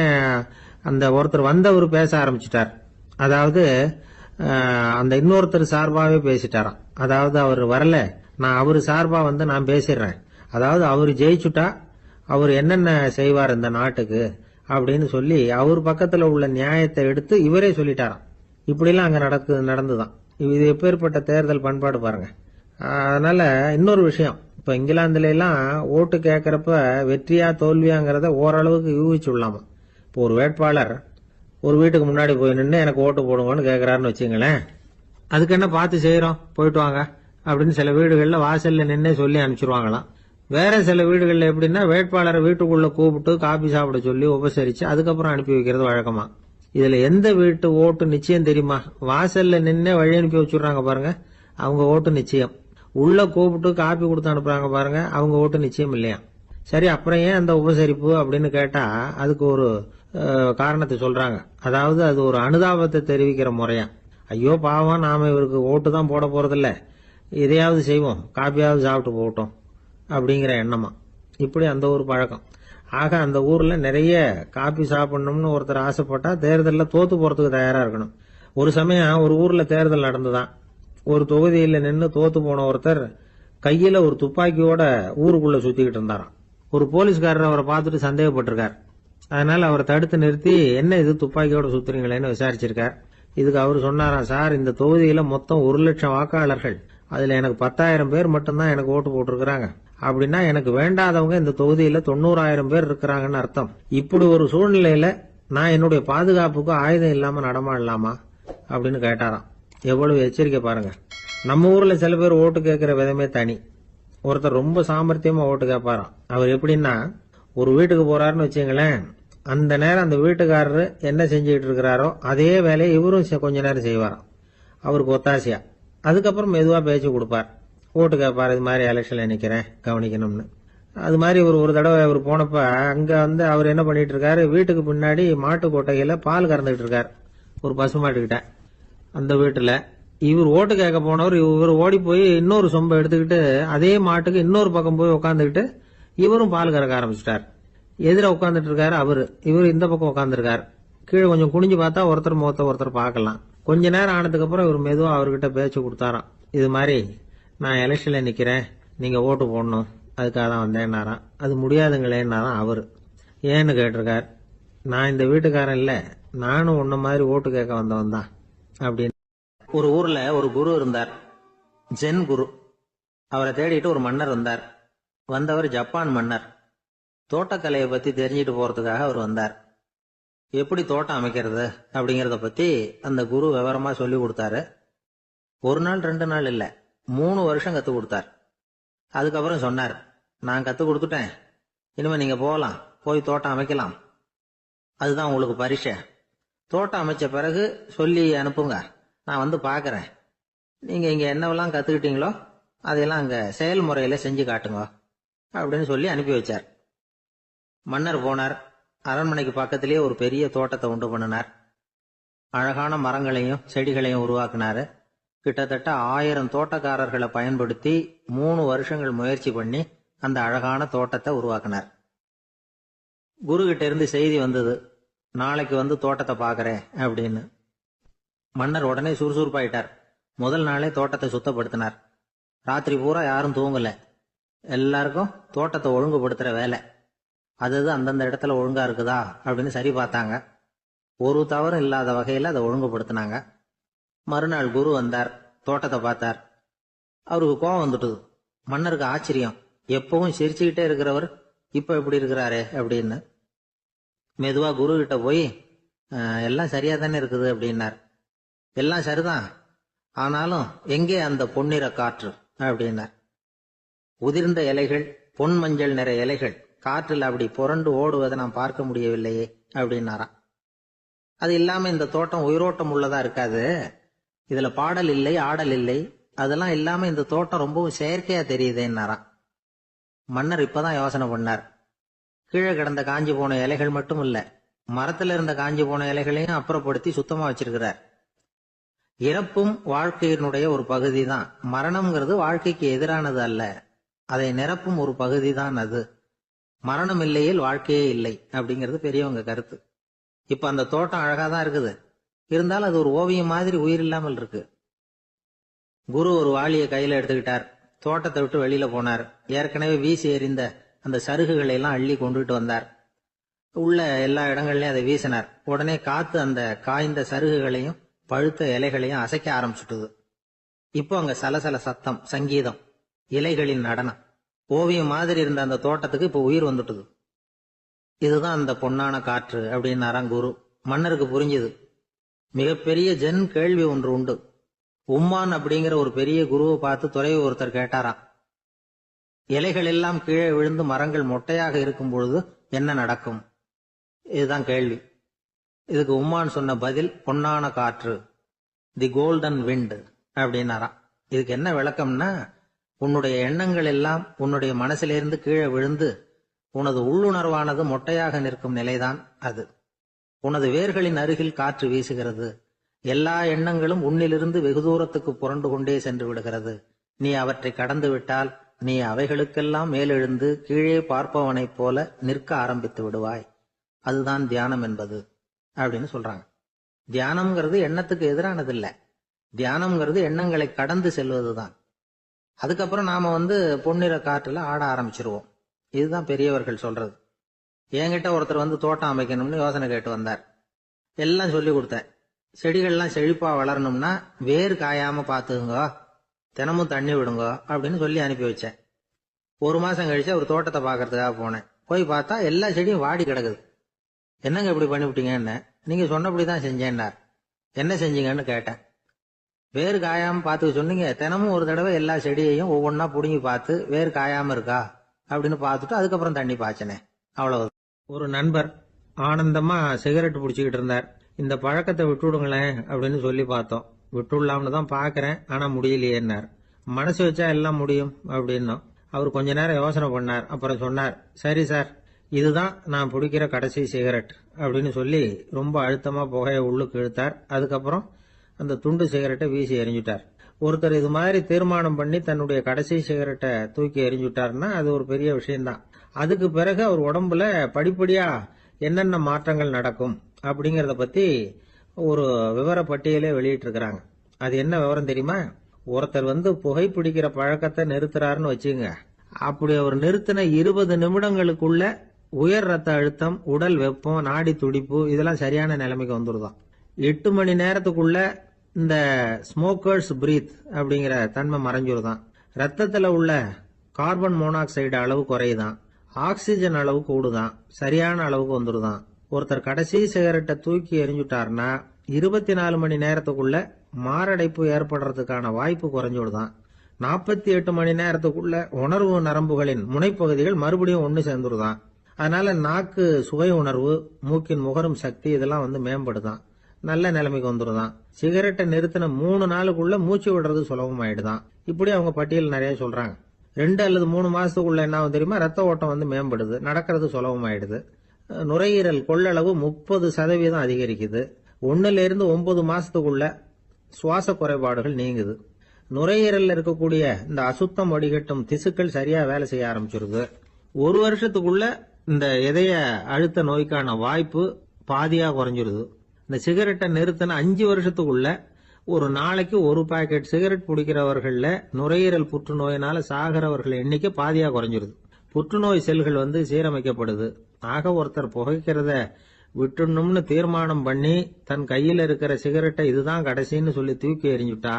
அந்த ஒருத்தர் வந்தவர் பேச ஆரம்பிச்சிட்டார். அதாவது அந்த இன்னொருத்தர் சார்பாவே பேசிட்டாராம். அதாவது அவர் வரல, நான் அவரு சார்பா நான் பேசிடுறேன். அதாவது அவர் ஜெயிச்சுட்டா அவர் என்னென்ன செய்வார் இந்த நாட்டுக்கு அப்படின்னு சொல்லி அவர் பக்கத்துல உள்ள நியாயத்தை எடுத்து இவரே சொல்லிட்டாராம். இப்படிலாம் அங்க நடந்துதான். இது எப்பேற்பட்ட தேர்தல் பண்பாடு பாருங்க. அதனால இன்னொரு விஷயம், இப்ப இங்கிலாந்துல எல்லாம் ஓட்டு கேட்கறப்ப வெற்றியா தோல்வியாங்கிறத ஓரளவுக்கு யூகிச்சு விடலாமா. இப்போ ஒரு வேட்பாளர் ஒரு வீட்டுக்கு முன்னாடி போய் நின்று எனக்கு ஓட்டு போடுங்கன்னு கேட்கிறாருன்னு வச்சுங்களேன், அதுக்கு என்ன பார்த்து செய்யறோம், போயிட்டு வாங்க அப்படின்னு சில வீடுகள்ல வாசல்ல நின்னே சொல்லி அனுப்பிச்சிருவாங்களாம். வேற சில வீடுகள்ல எப்படின்னா வேட்பாளரை வீட்டுக்குள்ள கூப்பிட்டு காபி சாப்பிட சொல்லி உபசரிச்சு அதுக்கப்புறம் அனுப்பி வைக்கிறது வழக்கமா. இதுல எந்த வீட்டு ஓட்டு நிச்சயம் தெரியுமா? வாசல்ல நின்னே வழி அனுப்பி வச்சுடுறாங்க பாருங்க, அவங்க ஓட்டு நிச்சயம். உள்ள கூப்பிட்டு காப்பி கொடுத்து அனுப்புறாங்க பாருங்க, அவங்க ஓட்டு நிச்சயம் இல்லையா. சரி, அப்புறம் ஏன் அந்த உபசரிப்பு அப்படின்னு கேட்டா அதுக்கு ஒரு காரணத்தை சொல்றாங்க. அதாவது அது ஒரு அனுதாபத்தை தெரிவிக்கிற முறையா. ஐயோ பாவம், நாம இவருக்கு ஓட்டு தான் போட போறதில்ல, எதையாவது செய்வோம், காப்பியாவது சாப்பிட்டு போகட்டும் அப்படிங்கிற எண்ணமா. இப்படி அந்த ஒரு பழக்கம். ஆக அந்த ஊர்ல நிறைய காப்பி சாப்பிடணும்னு ஒருத்தர் ஆசைப்பட்டா தேர்தலில் தோத்து போறதுக்கு தயாரா இருக்கணும். ஒரு சமயம் ஒரு ஊர்ல தேர்தல் நடந்துதான். ஒரு தொகுதியில நின்று தோத்து போன ஒருத்தர் கையில ஒரு துப்பாக்கியோட ஊருக்குள்ள சுத்திக்கிட்டு இருந்தாராம். ஒரு போலீஸ்காரர் அவரை பார்த்துட்டு சந்தேகப்பட்டிருக்கார். அதனால அவரை தடுத்து நிறுத்தி, என்ன இது துப்பாக்கியோட சுத்துறீங்களேன்னு விசாரிச்சிருக்கார். இதுக்கு அவர் சொன்னாராம், சார், இந்த தொகுதியில மொத்தம் 1,00,000 வாக்காளர்கள், அதுல எனக்கு 10,000 பேர் மட்டும்தான் எனக்கு ஓட்டு போட்டிருக்கிறாங்க. அப்படின்னா எனக்கு வேண்டாதவங்க இந்த தொகுதியில 90,000 பேர் இருக்கிறாங்கன்னு அர்த்தம். இப்படி ஒரு சூழ்நிலையில நான் என்னுடைய பாதுகாப்புக்கு ஆயுதம் இல்லாம நடமாடலாமா அப்படின்னு கேட்டாராம். எவ்வளவு எச்சரிக்கை பாருங்க. நம்ம ஊர்ல சில பேர் ஓட்டு கேட்கிற விதமே தனி. ஒருத்தர் ரொம்ப சாமர்த்தியமா ஓட்டு கேட்பாராம். அவர் எப்படின்னா, ஒரு வீட்டுக்கு போறாருன்னு வச்சுங்களேன், அந்த நேரம் அந்த வீட்டுக்காரரு என்ன செஞ்சுக்கிட்டு இருக்கிறாரோ அதே வேலையை இவரும் கொஞ்ச நேரம் செய்வாராம், அவருக்கு ஒத்தாசையா. அதுக்கப்புறம் மெதுவா பேச்சு கொடுப்பார், ஓட்டு கேட்பார், இது மாதிரி எலெக்ஷன்ல நிக்கிறேன் கவனிக்கணும்னு. அது மாதிரி ஒரு தடவை அவர் போனப்ப அங்க வந்து அவர் என்ன பண்ணிட்டு இருக்காரு, வீட்டுக்கு பின்னாடி மாட்டு கொட்டையில பால் கறந்துட்டு இருக்காரு ஒரு பசுமாட்டுக்கிட்ட. அந்த வீட்டுல இவர் ஓட்டு கேட்க போனவர் இவர் ஓடி போய் இன்னொரு சொம்பை எடுத்துக்கிட்டு அதே மாட்டுக்கு இன்னொரு பக்கம் போய் உட்காந்துக்கிட்டு இவரும் பால் கறக்க ஆரம்பிச்சிட்டார். எதிர உட்காந்துட்டு இருக்காரு அவரு, இவர் இந்த பக்கம் உட்காந்துருக்காரு. கீழே கொஞ்சம் குனிஞ்சு பார்த்தா ஒருத்தர் முகத்தை ஒருத்தர் பார்க்கலாம். கொஞ்ச நேரம் ஆனதுக்கு அப்புறம் இவர் மெதுவா அவர்கிட்ட பேச்சு கொடுத்தாராம். இது மாதிரி நான் எலெக்ஷன்ல நிக்கிறேன், நீங்க ஓட்டு போடணும், அதுக்காக தான் வந்தேன்னாராம். அது முடியாதுங்களேன்னாராம் அவரு. ஏன்னு கேட்டிருக்கார். நான் இந்த வீட்டுக்காரன் இல்ல, நானும் உன்ன மாதிரி ஓட்டு கேட்க வந்தவன் தான் அப்படின்னு. ஒரு ஊர்ல ஒரு குரு இருந்தார், ஜென் குரு. அவரை தேடிட்டு ஒரு மன்னர் வந்தார். வந்தவர் ஜப்பான் மன்னர். தோட்டக்கலையை பத்தி தெரிஞ்சுட்டு போறதுக்காக அவர் வந்தார். எப்படி தோட்டம் அமைக்கிறது அப்படிங்கறத பத்தி அந்த குரு விவரமா சொல்லி கொடுத்தாரு. ஒரு நாள் 2 நாள் இல்ல, 3 வருஷம் கத்து கொடுத்தார். அதுக்கப்புறம் சொன்னார், நான் கத்து கொடுத்துட்டேன், இனிமே நீங்க போகலாம், போய் தோட்டம் அமைக்கலாம், அதுதான் உங்களுக்கு பரிசை. தோட்டம் அமைச்ச பிறகு சொல்லி அனுப்புங்க, நான் வந்து பாக்குறேன். நீங்க இங்க என்னவெல்லாம் கத்துக்கிட்டீங்களோ அதையெல்லாம் அங்க செயல்முறையில செஞ்சு காட்டுங்க அப்படின்னு சொல்லி அனுப்பி வச்சார். மன்னர் போனார். அரண்மனைக்கு பக்கத்திலேயே ஒரு பெரிய தோட்டத்தை உண்டு பண்ணினார். அழகான மரங்களையும் செடிகளையும் உருவாக்கினாரு. கிட்டத்தட்ட 1000 தோட்டக்காரர்களை பயன்படுத்தி 3 வருஷங்கள் முயற்சி பண்ணி அந்த அழகான தோட்டத்தை உருவாக்கினார். குரு கிட்ட இருந்து செய்தி வந்தது, நாளைக்கு வந்து தோட்டத்தை பாக்குறேன் அப்படின்னு. மன்னர் உடனே சுறுசுறுப்பாயிட்டார். முதல் நாளே தோட்டத்தை சுத்தப்படுத்தினார். ராத்திரி பூரா யாரும் தூங்கல. எல்லாருக்கும் தோட்டத்தை ஒழுங்குபடுத்துற வேலை. அது அந்தந்த இடத்துல ஒழுங்கா இருக்குதா அப்படின்னு சரி பார்த்தாங்க. ஒரு தவறும் இல்லாத வகையில அதை ஒழுங்குபடுத்தினாங்க. மறுநாள் குரு வந்தார், தோட்டத்தை பார்த்தார். அவருக்கு கோபம் வந்துட்டுது. மன்னருக்கு ஆச்சரியம், எப்பவும் சிரிச்சுக்கிட்டே இருக்கிறவர் இப்ப எப்படி இருக்கிறாரே அப்படின்னு. மெதுவா குரு கிட்ட போய் எல்லாம் சரியா தானே இருக்குது அப்படின்னார். எல்லாம் சரிதான், ஆனாலும் எங்கே அந்த பொன்னிற காற்று அப்படின்னார். உதிர்ந்த இலைகள், பொன் மஞ்சள் நிற இலைகள் காற்றில் அப்படி புரண்டு ஓடுவதை நான் பார்க்க முடியவில்லையே அப்படின்னாராம். அது இல்லாம இந்த தோட்டம் உயிரோட்டம் உள்ளதா இருக்காது, இதுல பாடல் இல்லை, ஆடல் இல்லை, அதெல்லாம் இல்லாம இந்த தோட்டம் ரொம்பவும் செயற்கையா தெரியுதேன்னாராம். மன்னர் இப்பதான் யோசனை பண்ணார். கீழே கிடந்த காஞ்சி போன இலைகள் மட்டும் இல்ல, மரத்துல இருந்த காஞ்சி போன இலைகளையும் அப்புறப்படுத்தி சுத்தமா வச்சிருக்கிறார். இறப்பும் வாழ்க்கையினுடைய ஒரு பகுதி தான். மரணம்ங்கிறது வாழ்க்கைக்கு எதிரானது அல்ல, அதை நிரப்பும் ஒரு பகுதி தான் அது. மரணம் இல்லையில் வாழ்க்கையே இல்லை அப்படிங்கிறது பெரியவங்க கருத்து. இப்ப அந்த தோட்டம் அழகா தான் இருக்குது, இருந்தாலும் அது ஒரு ஓவியம் மாதிரி உயிர் இல்லாமல் இருக்கு. குரு ஒரு வாளியை கையில எடுத்துக்கிட்டார். தோட்டத்தை விட்டு வெளியில போனார். ஏற்கனவே வீசி எறிந்த அந்த சருகுகளை எல்லாம் அள்ளி கொண்டுட்டு வந்தார். உள்ள எல்லா இடங்கள்லயும் அதை வீசினார். உடனே காத்து அந்த காய்ந்த சருகுகளையும் பழுத்த இலைகளையும் அசைக்க ஆரம்பிச்சுட்டுது. இப்போ அங்க சலசல சத்தம், சங்கீதம், இலைகளின் நடனம். ஓவியம் மாதிரி இருந்த அந்த தோட்டத்துக்கு இப்போ உயிர் வந்துட்டுது. இதுதான் அந்த பொன்னான காற்று அப்படின்னாராம் குரு. மன்னருக்கு புரிஞ்சுது. மிகப்பெரிய ஜென் கேள்வி ஒன்று உண்டு. உம்மான் அப்படிங்கிற ஒரு பெரிய குருவை பார்த்து துறவி ஒருத்தர் கேட்டாராம், இலைகள் எல்லாம் கீழே விழுந்து மரங்கள் மொட்டையாக இருக்கும் பொழுது என்ன நடக்கும்? இதுதான் கேள்வி. இதுக்கு உம்மான் சொன்ன பதில் பொன்னான காற்று, தி கோல்டன் விண்ட் அப்படின்னாராம். இதுக்கு என்ன விளக்கம்னா, உன்னுடைய எண்ணங்கள் எல்லாம் உன்னுடைய மனசிலிருந்து கீழே விழுந்து உனது உள்ளுணர்வானது மொட்டையாக நிற்கும் நிலைதான் அது. உனது வேர்களின் அருகில் காற்று வீசுகிறது. எல்லா எண்ணங்களும் உன்னிலிருந்து வெகு தூரத்துக்கு புரண்டு கொண்டே சென்று விடுகிறது. நீ அவற்றை கடந்து விட்டால் நீ அவைகளுக்கெல்லாம் மேலெழுந்து கீழே பார்ப்பவனைப் போல நிற்க ஆரம்பித்து விடுவாய். அதுதான் தியானம் என்பது அப்படின்னு சொல்றாங்க. தியானம்ங்கிறது எண்ணத்துக்கு எதிரானது இல்ல, தியானம்ங்கிறது எண்ணங்களை கடந்து செல்வதுதான். அதுக்கப்புறம் நாம பொன்னிற காற்றுல ஆட ஆரம்பிச்சிருவோம். இதுதான் பெரியவர்கள் சொல்றது. என்கிட்ட ஒருத்தர் தோட்டம் அமைக்கணும்னு யோசனை கேட்டு வந்தார். எல்லாம் சொல்லி கொடுத்தேன். செடிகள்லாம் செழிப்பா வளரணும்னா வேர் காயாம பாத்துக்குங்க, தினமும் தண்ணி விடுங்க அப்படின்னு சொல்லி அனுப்பி வச்சேன். 1 மாசம் கழிச்சு அவர் தோட்டத்தை பாக்குறதுக்காக போனேன். போய் பார்த்தா எல்லா செடியும் வாடி கிடக்குது. என்னங்க இப்படி பண்ணிவிட்டீங்கன்னு. நீங்க சொன்னபடிதான் செஞ்சேன்னார். என்ன செஞ்சீங்கன்னு கேட்டேன். வேர் காயாம பாத்துக்க சொன்னீங்க, தினமும் ஒரு தடவை எல்லா செடியையும் ஒவ்வொன்னா புடுங்கி பார்த்து வேர் காயாம இருக்கா அப்படின்னு பார்த்துட்டு அதுக்கப்புறம் தண்ணி பாய்ச்சனே, அவ்வளவு. ஒரு நண்பர் ஆனந்தமா சிகரெட் பிடிச்சிக்கிட்டு இருந்தார். இந்த பழக்கத்தை விட்டுவிடுங்களேன் அப்படின்னு சொல்லி பார்த்தோம். விட்டுடலாம்னு தான் பாக்குறேன், ஆனா முடியலையேன்னார். மனசு வச்சா எல்லாம் முடியும் அப்படின்னும். அவர் கொஞ்ச நேரம் யோசனை பண்ணார். அப்புறம் சொன்னார், சரி சார், இதுதான் நான் பிடிக்கிற கடைசி சிகரெட் அப்படின்னு சொல்லி ரொம்ப அழுத்தமா புகையை உள்ளுக்கு இழுத்தார். அதுக்கப்புறம் அந்த துண்டு சிகரெட்டை வீசி எறிஞ்சுட்டார். ஒருத்தர் இது மாதிரி தீர்மானம் பண்ணி தன்னுடைய கடைசி சிகரெட்டை தூக்கி எறிஞ்சுட்டாருன்னா அது ஒரு பெரிய விஷயம்தான். அதுக்கு பிறகு அவர் உடம்புல படிப்படியா என்னென்ன மாற்றங்கள் நடக்கும் அப்படிங்கறத பத்தி ஒரு விவர பட்டியலே வெளியிட்டு இருக்கிறாங்க. அது என்ன விவரம் தெரியுமா? ஒருத்தர் புகைப்பிடிக்கிற பழக்கத்தை நிறுத்துறாருன்னு வச்சுங்க. அப்படி அவர் நிறுத்தின 20 நிமிடங்களுக்குள்ள உயர் ரத்த அழுத்தம், உடல் வெப்பம், நாடி துடிப்பு இதெல்லாம் சரியான நிலைமைக்கு வந்துருதான். 8 மணி நேரத்துக்குள்ள இந்த ஸ்மோக்கர்ஸ் பிரீத் அப்படிங்கிற தன்மை மறைஞ்சிருதான். ரத்தத்துல உள்ள கார்பன் மோனாக்சைடு அளவு குறையுதான், ஆக்சிஜன் அளவு கூடுதான், சரியான அளவுக்கு வந்துருதான். ஒருத்தர் கடைசி சிகரெட்டை தூக்கி எறிஞ்சுட்டாருன்னா 24 மணி நேரத்துக்குள்ள மாரடைப்பு ஏற்படுறதுக்கான வாய்ப்பு குறைஞ்சுடுதான். 48 மணி நேரத்துக்குள்ள உணர்வு நரம்புகளின் முனைப்பகுதிகள் மறுபடியும் ஒன்னு சேர்ந்துருதான். அதனால நாக்கு சுவை உணர்வு, மூக்கின் முகரும் சக்தி இதெல்லாம் மேம்படுதான், நல்ல நிலைமைக்கு வந்துருதான். சிகரெட்டை நிறுத்தின 3 நாளுக்குள்ள மூச்சு விடுறது சுலபமாயிடுதான். இப்படி அவங்க பட்டியல் நிறைய சொல்றாங்க. 2 அல்லது 3 மாசத்துக்குள்ள என்ன ஆகும் தெரியுமா? ரத்த ஓட்டம் மேம்படுது, நடக்கிறது சுலபமாயிடுது. நுரையீரல் கொள்ளளவு 30% அதிகரிக்குது. 1-9 மாசத்துக்குள்ள சுவாச குறைபாடுகள் நீங்குது. நுரையீரல்ல இருக்கக்கூடிய இந்த அசுத்தம் வடிகட்டும் திசுக்கள் சரியா வேலை செய்ய ஆரம்பிச்சிருது. 1 வருஷத்துக்குள்ள இந்த இதய அழுத்த நோய்க்கான வாய்ப்பு பாதியா குறைஞ்சிருது. இந்த சிகரெட்டை நிறுத்தின 5 வருஷத்துக்குள்ள ஒரு நாளைக்கு 1 பாக்கெட் சிகரெட் பிடிக்கிறவர்கள்ல நுரையீரல் புற்றுநோயினால சாகிறவர்கள் எண்ணிக்கை பாதியா குறைஞ்சிருது. புற்றுநோய் செல்கள் சீரமைக்கப்படுது. ஆக ஒருத்தர் புகைக்கிறத விட்டுணும்னு தீர்மானம் பண்ணி தன் கையில இருக்கிற சிகரெட்டை இதுதான் கடைசின்னு சொல்லி தூக்கி எறிஞ்சுட்டா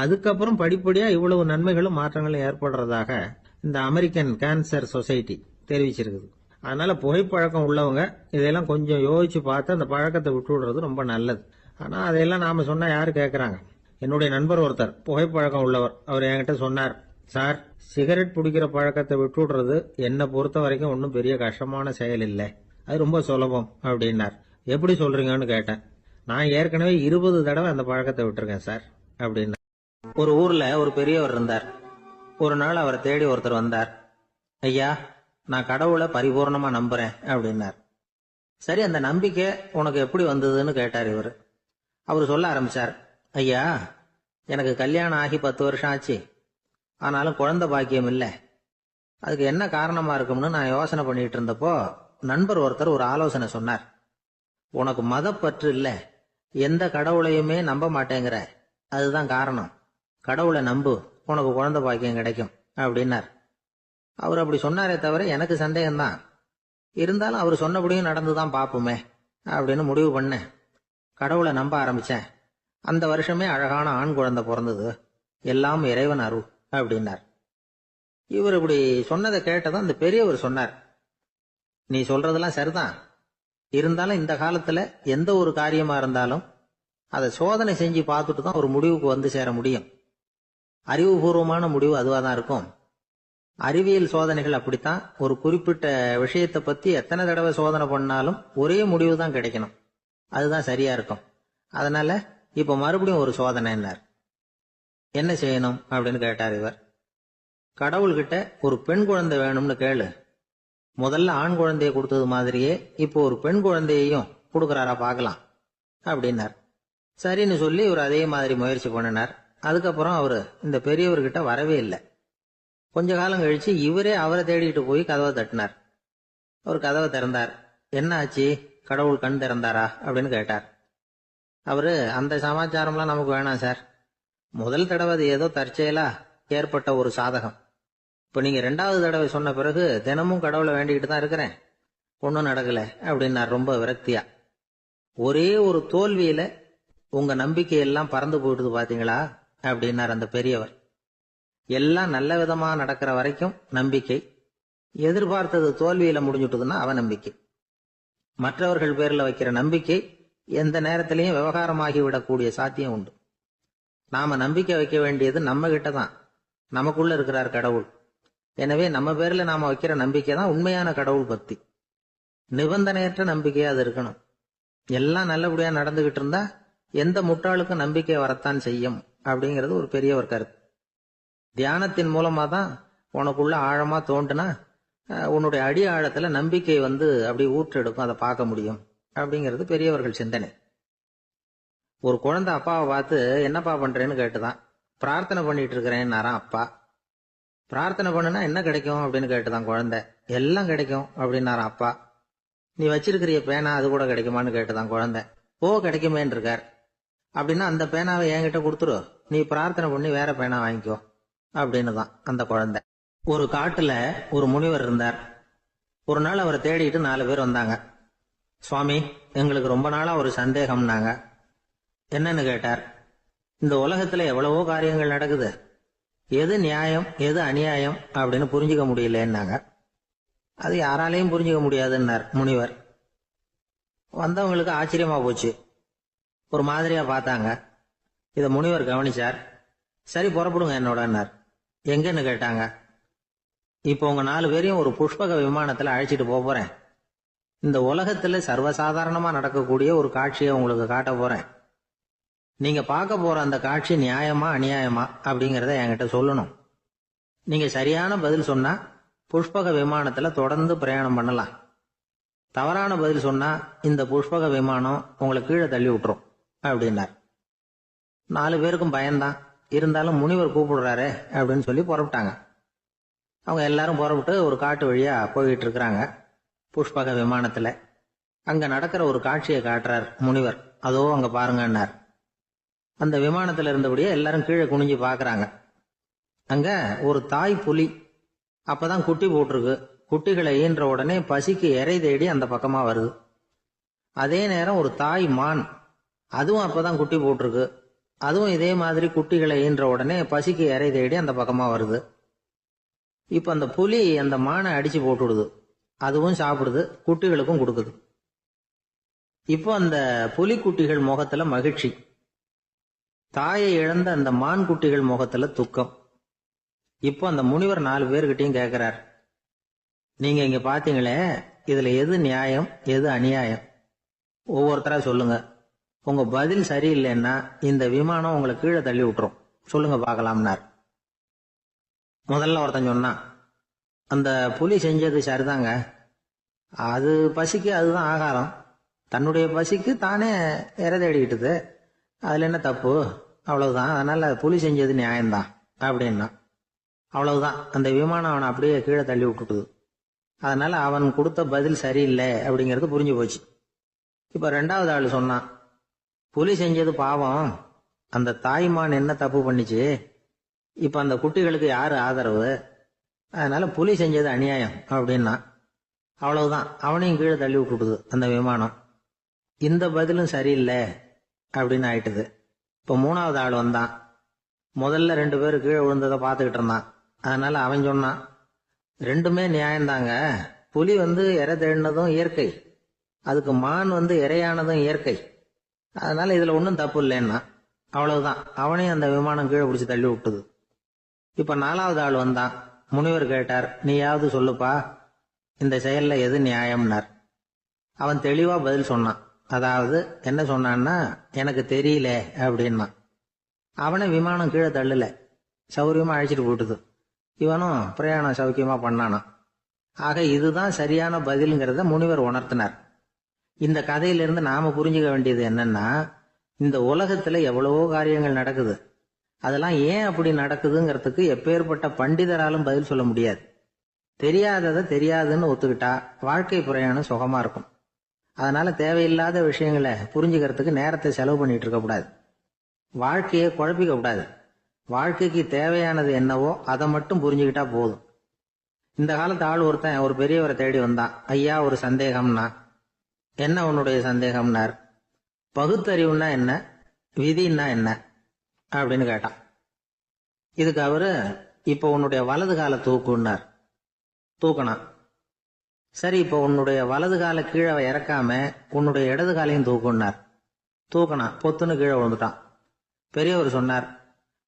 அதுக்கப்புறம் படிப்படியா இவ்வளவு நன்மைகளும் மாற்றங்களும் ஏற்படுறதாக இந்த அமெரிக்கன் கேன்சர் சொசைட்டி தெரிவிச்சிருக்குது. அதனால புகைப்பழக்கம் உள்ளவங்க இதெல்லாம் கொஞ்சம் யோசிச்சு பார்த்து அந்த பழக்கத்தை விட்டு விடுறது ரொம்ப நல்லது. ஆனா அதையெல்லாம் நாம சொன்னா யாரு கேட்கறாங்க? என்னுடைய நண்பர் ஒருத்தர் புகைப்பழக்கம் உள்ளவர், அவர் என்கிட்ட சொன்னார், சார், சிகரெட் பிடிக்கிற பழக்கத்தை விட்டு விடுறது என்னை பொறுத்த வரைக்கும் ஒன்றும் பெரிய கஷ்டமான செயல் இல்லை, அது ரொம்ப சுலபம் அப்படின்னார். எப்படி சொல்றீங்கன்னு கேட்டேன். நான் ஏற்கனவே 20 தடவை அந்த பழக்கத்தை விட்டுருக்கேன் சார் அப்படின்னா. ஒரு ஊர்ல ஒரு பெரியவர் இருந்தார். ஒரு நாள் அவரை தேடி ஒருத்தர் வந்தார். ஐயா, நான் கடவுளை பரிபூர்ணமா நம்புறேன் அப்படின்னார். சரி, அந்த நம்பிக்கை உனக்கு எப்படி வந்ததுன்னு கேட்டார் இவர். அவர் சொல்ல ஆரம்பிச்சார், ஐயா, எனக்கு கல்யாணம் ஆகி 10 வருஷம் ஆச்சு, ஆனாலும் குழந்தை பாக்கியம் இல்லை. அதுக்கு என்ன காரணமா இருக்கும்னு நான் யோசனை பண்ணிட்டு இருந்தப்போ நண்பர் ஒருத்தர் ஒரு ஆலோசனை சொன்னார். உனக்கு மதப்பற்று இல்ல, எந்த கடவுளையுமே நம்ப மாட்டேங்கிற, அதுதான் காரணம். கடவுளை நம்பு, உனக்கு குழந்தை பாக்கியம் கிடைக்கும் அப்படின்னார். அவர் அப்படி சொன்னாரே தவிர எனக்கு சந்தேகம்தான். இருந்தாலும் அவர் சொன்னபடியும் நடந்துதான் பாப்போமே அப்படின்னு முடிவு பண்ணேன். கடவுளை நம்ப ஆரம்பிச்சேன். அந்த வருஷமே அழகான ஆண் குழந்தை பிறந்தது. எல்லாம் இறைவன் அருள் அப்படின்னார். இவர் இப்படி சொன்னதை கேட்டதும் அந்த பெரியவர் சொன்னார், நீ சொல்றதெல்லாம் சரிதான், இருந்தாலும் இந்த காலத்துல எந்த ஒரு காரியமா இருந்தாலும் அதை சோதனை செஞ்சு பார்த்துட்டு தான் ஒரு முடிவுக்கு சேர முடியும். அறிவுபூர்வமான முடிவு அதுவாதான் இருக்கும். அறிவியல் சோதனைகள் அப்படித்தான். ஒரு குறிப்பிட்ட விஷயத்தை பத்தி எத்தனை தடவை சோதனை பண்ணாலும் ஒரே முடிவு தான் கிடைக்கணும், அதுதான் சரியா இருக்கும். அதனால இப்ப மறுபடியும் ஒரு சோதனைன்னார். என்ன செய்யணும் அப்படின்னு கேட்டார் இவர். கடவுள்கிட்ட ஒரு பெண் குழந்தை வேணும்னு கேளு. முதல்ல ஆண் குழந்தைய கொடுத்தது மாதிரியே இப்போ ஒரு பெண் குழந்தையையும் கொடுக்கறாரா பார்க்கலாம் அப்படின்னார். சரின்னு சொல்லி இவர் அதே மாதிரி முயற்சி பண்ணினார். அதுக்கப்புறம் அவரு இந்த பெரியவர்கிட்ட வரவே இல்லை. கொஞ்ச காலம் கழிச்சு இவரே அவரை தேடிட்டு போய் கதவை தட்டினார். அவர் கதவை திறந்தார். என்ன ஆச்சு, கடவுள் கண் திறந்தாரா அப்படின்னு கேட்டார். அவரு, அந்த சமாச்சாரம்லாம் நமக்கு வேணாம் சார், முதல் தடவை அது ஏதோ தற்செயலா ஏற்பட்ட ஒரு சாதகம். இப்ப நீங்க 2வது தடவை சொன்ன பிறகு தினமும் கடவுளை வேண்டிக்கிட்டு தான் இருக்கிறேன், ஒன்னும் நடக்கல அப்படின்னார் ரொம்ப விரக்தியா. ஒரே ஒரு தோல்வியில உங்க நம்பிக்கையெல்லாம் பறந்து போயிடுது பாத்தீங்களா அப்படின்னார் அந்த பெரியவர். எல்லாம் நல்ல விதமா நடக்கிற வரைக்கும் நம்பிக்கை, எதிர்பார்த்தது தோல்வியில முடிஞ்சுட்டுதுன்னா அவநம்பிக்கை. மற்றவர்கள் பேர்ல வைக்கிற நம்பிக்கை எந்த நேரத்திலையும் விவகாரமாகி விடக்கூடிய சாத்தியம் உண்டு. நாம நம்பிக்கை வைக்க வேண்டியது நம்ம கிட்ட தான், நமக்குள்ள இருக்கிறார் கடவுள். எனவே நம்ம பேர்ல நாம வைக்கிற நம்பிக்கை தான் உண்மையான கடவுள் பக்தி. நிபந்தனையற்ற நம்பிக்கையா அது இருக்கணும். எல்லாம் நல்லபடியா நடந்துகிட்டு இருந்தா எந்த முட்டாளுக்கும் நம்பிக்கை வரத்தான் செய்யும் அப்படிங்கிறது ஒரு பெரியவர் கருத்து. தியானத்தின் மூலமா தான் உனக்குள்ள ஆழமா தோண்டுனா உன்னுடைய அடி ஆழத்துல நம்பிக்கை வந்து அப்படி ஊற்றெடுக்கும், அதை பார்க்க முடியும் அப்படிங்கிறது பெரியவர்கள் சிந்தனை. ஒரு குழந்தை அப்பாவை பார்த்து என்னப்பா பண்றேன்னு கேட்டுதான். பிரார்த்தனை பண்ணிட்டு இருக்கிறேன்னாராம் அப்பா. பிரார்த்தனை பண்ணுனா என்ன கிடைக்கும் அப்படின்னு கேட்டுதான் குழந்தை. எல்லாம் கிடைக்கும் அப்படின்னாராம் அப்பா. நீ வச்சிருக்கிறிய பேனா அது கூட கிடைக்குமான்னு கேட்டுதான் குழந்தை. கிடைக்குமேன்னு இருக்கார். அப்படின்னா அந்த பேனாவை என்கிட்ட கொடுத்துரு, நீ பிரார்த்தனை பண்ணி வேற பேனா வாங்கிக்கோ அப்படின்னு தான் அந்த குழந்தை. ஒரு காட்டுல ஒரு முனிவர் இருந்தார். ஒரு நாள் அவரை தேடிட்டு 4 பேர் வந்தாங்க. சுவாமி, எங்களுக்கு ரொம்ப நாளா ஒரு சந்தேகம்னாங்க. என்னன்னு கேட்டார். இந்த உலகத்துல எவ்வளவோ காரியங்கள் நடக்குது, எது நியாயம் எது அநியாயம் அப்படின்னு புரிஞ்சுக்க முடியலன்னாங்க. அது யாராலையும் புரிஞ்சுக்க முடியாதுன்னார் முனிவர். வந்தவங்களுக்கு ஆச்சரியமா போச்சு, ஒரு மாதிரியா பார்த்தாங்க. இத முனிவர் கவனிச்சார். சரி புறப்படுங்க என்னோடன்னார். எங்கன்னு கேட்டாங்க. இப்போ உங்க 4 பேரையும் ஒரு புஷ்பக விமானத்துல அழைச்சிட்டு போறேன். இந்த உலகத்துல சர்வசாதாரணமா நடக்கக்கூடிய ஒரு காட்சியை உங்களுக்கு காட்ட போறேன். நீங்க பார்க்க போற அந்த காட்சி நியாயமா அநியாயமா அப்படிங்கறத என்கிட்ட சொல்லணும். நீங்க சரியான பதில் சொன்னா புஷ்பக விமானத்துல தொடர்ந்து பிரயாணம் பண்ணலாம். தவறான பதில் சொன்னா இந்த புஷ்பக விமானம் உங்களை கீழே தள்ளி விட்டுரும் அப்படின்னார். 4 பேருக்கும் பயம்தான். இருந்தாலும் முனிவர் கூப்பிடுறாரு அப்படின்னு சொல்லி புறப்பட்டாங்க. அவங்க எல்லாரும் புறப்பட்டு ஒரு காட்டு வழியா போயிட்டு இருக்கிறாங்க புஷ்பக விமானத்துல. அங்க நடக்கிற ஒரு காட்சியை காட்டுறார் முனிவர். அதோ அங்க பாருங்கன்னார். அந்த விமானத்துல இருந்தபடியே எல்லாரும் கீழே குனிஞ்சு பாக்குறாங்க. அங்க ஒரு தாய் புலி அப்பதான் குட்டி போட்டிருக்கு. குட்டிகளை ஈன்ற உடனே பசிக்கு இறை தேடி அந்த பக்கமா வருது. அதே நேரம் ஒரு தாய் மான், அதுவும் அப்பதான் குட்டி போட்டிருக்கு. அதுவும் இதே மாதிரி குட்டிகளை ஈன்ற உடனே பசிக்கு இறை தேடி அந்த பக்கமா வருது. இப்ப அந்த புலி அந்த மானை அடிச்சு போட்டுடுது. அதுவும் சாப்பிடுது, குட்டிகளுக்கும் கொடுக்குது. இப்போ அந்த புலி குட்டிகள் முகத்துல மகிழ்ச்சி, தாயை இழந்த அந்த மான் குட்டிகள் முகத்துல துக்கம். இப்போ அந்த முனிவர் 4 பேர்கிட்டையும் கேட்கிறார், நீங்க இங்க பாத்தீங்களே, இதுல எது நியாயம் எது அநியாயம்? ஒவ்வொருத்தரா சொல்லுங்க. உங்க பதில் சரியில்லைன்னா இந்த விமானம் உங்களை கீழே தள்ளி விட்டுரும். சொல்லுங்க பார்க்கலாம்னார். முதல்ல ஒருத்தன் சொன்னான், அந்த புலி செஞ்சது சரிதாங்க. அது பசிக்கு அதுதான் ஆகாரம். தன்னுடைய பசிக்கு தானே இறை தேடிக்கிட்டுது. அதுல என்ன தப்பு? அவ்வளவுதான். அதனால புலி செஞ்சது நியாயம்தான் அப்படின்னா. அவ்வளவுதான், அந்த விமானம் அவனை அப்படியே கீழே தள்ளி விட்டுட்டுது. அதனால அவன் கொடுத்த பதில் சரியில்லை அப்படிங்கிறது புரிஞ்சு போச்சு. இப்ப 2வது ஆள் சொன்னான், புலி செஞ்சது பாவம், அந்த தாய்மான் என்ன தப்பு பண்ணிச்சு? இப்ப அந்த குட்டிகளுக்கு யாரு ஆதரவு? அதனால புலி செஞ்சது அநியாயம் அப்படின்னா. அவ்வளவுதான், அவனையும் கீழே தள்ளி விட்டுடுது அந்த விமானம். இந்த பதிலும் சரியில்லை அப்படின்னு ஆயிட்டுது. இப்ப 3வது ஆள் வந்தான். முதல்ல 2 பேரு கீழே விழுந்ததை பார்த்துக்கிட்டு இருந்தான். அதனால அவன் சொன்னான், ரெண்டுமே நியாயம்தாங்க. புலி இறை தேடினதும் இயற்கை, அதுக்கு மான் இறையானதும் இயற்கை. அதனால இதுல ஒன்றும் தப்பு இல்லைன்னா. அவ்வளவுதான், அவனையும் அந்த விமானம் கீழே பிடிச்சி தள்ளி விட்டுது. இப்ப 4வது ஆள் வந்தான். முனிவர் கேட்டார், நீயாவது சொல்லுப்பா, இந்த செயல்ல எது நியாயம்னார். அவன் தெளிவா பதில் சொன்னான். அதாவது என்ன சொன்னான்னா, எனக்கு தெரியல அப்படின்னா. அவனை விமானம் கீழே தள்ளல, சௌரியமா அழைச்சிட்டு போட்டுது. இவனும் பிரயாணம் சௌக்கியமா பண்ணானா. ஆக இதுதான் சரியான பதில்ங்கிறத முனிவர் உணர்த்தினார். இந்த கதையிலிருந்து நாம புரிஞ்சுக்க வேண்டியது என்னன்னா, இந்த உலகத்துல எவ்வளவோ காரியங்கள் நடக்குது. அதெல்லாம் ஏன் அப்படி நடக்குதுங்கிறதுக்கு எப்பேற்பட்ட பண்டிதராலும் பதில் சொல்ல முடியாது. தெரியாததை தெரியாதுன்னு ஒத்துக்கிட்டா வாழ்க்கை பிரயாணம் சுகமா இருக்கும். அதனால தேவையில்லாத விஷயங்களை புரிஞ்சுக்கிறதுக்கு நேரத்தை செலவு பண்ணிட்டு இருக்க கூடாது. வாழ்க்கையை குழப்பிக்க கூடாது. வாழ்க்கைக்கு தேவையானது என்னவோ அதை மட்டும் புரிஞ்சுக்கிட்டா போதும். இந்த காலத்து ஆள் ஒருத்தன் ஒரு பெரியவரை தேடி வந்தான். ஐயா, ஒரு சந்தேகம்னா. என்ன உன்னுடைய சந்தேகம்னார். பகுத்தறிவுன்னா என்ன, விதின்னா என்ன அப்படின்னு கேட்டான். இதுக்கு அவரு, இப்ப உன்னுடைய வலது கால தூக்குன்னார். தூக்கணான். சரி, இப்ப உன்னுடைய வலது கால கீழே இறக்காம உன்னுடைய இடது காலையும் தூக்குன்னார். தூக்கணான். பொத்துன்னு கீழே விழுந்துட்டான். பெரியவர் சொன்னார்,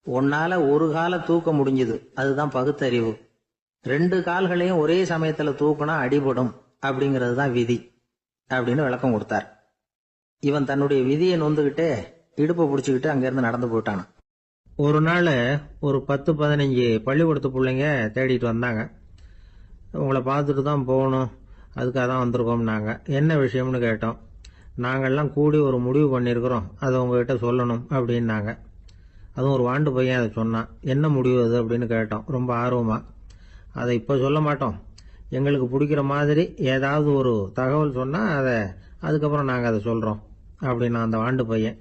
உன்னால ஒரு காலை தூக்க முடிஞ்சது, அதுதான் பகுத்தறிவு. 2 கால்களையும் ஒரே சமயத்துல தூக்கினா அடிபடும், அப்படிங்கிறது தான் விதி அப்படின்னு விளக்கம் கொடுத்தார். இவன் தன்னுடைய விதியை நொந்துகிட்டே இடுப்பை பிடிச்சுக்கிட்டு அங்கிருந்து நடந்து போயிட்டானான். ஒரு நாள் ஒரு 10-15 பள்ளிக்கூடத்து பிள்ளைங்க தேடிட்டு வந்தாங்க. உங்களை பார்த்துட்டு தான் போகணும், அதுக்காக தான் வந்திருக்கோம்னாங்க. என்ன விஷயம்னு கேட்டோம். நாங்கள்லாம் கூடி ஒரு முடிவு பண்ணியிருக்கிறோம், அதை உங்ககிட்ட சொல்லணும் அப்படின்னாங்க. அதுவும் ஒரு வாண்டு பையன் அதை சொன்னான். என்ன முடிவு அது அப்படின்னு கேட்டோம் ரொம்ப ஆர்வமாக. அதை இப்போ சொல்ல மாட்டோம், எங்களுக்கு பிடிக்கிற மாதிரி ஏதாவது ஒரு தகவல் சொன்னால் அதுக்கப்புறம் நாங்கள் அதை சொல்கிறோம் அப்படின்னா அந்த வாண்டு பையன்.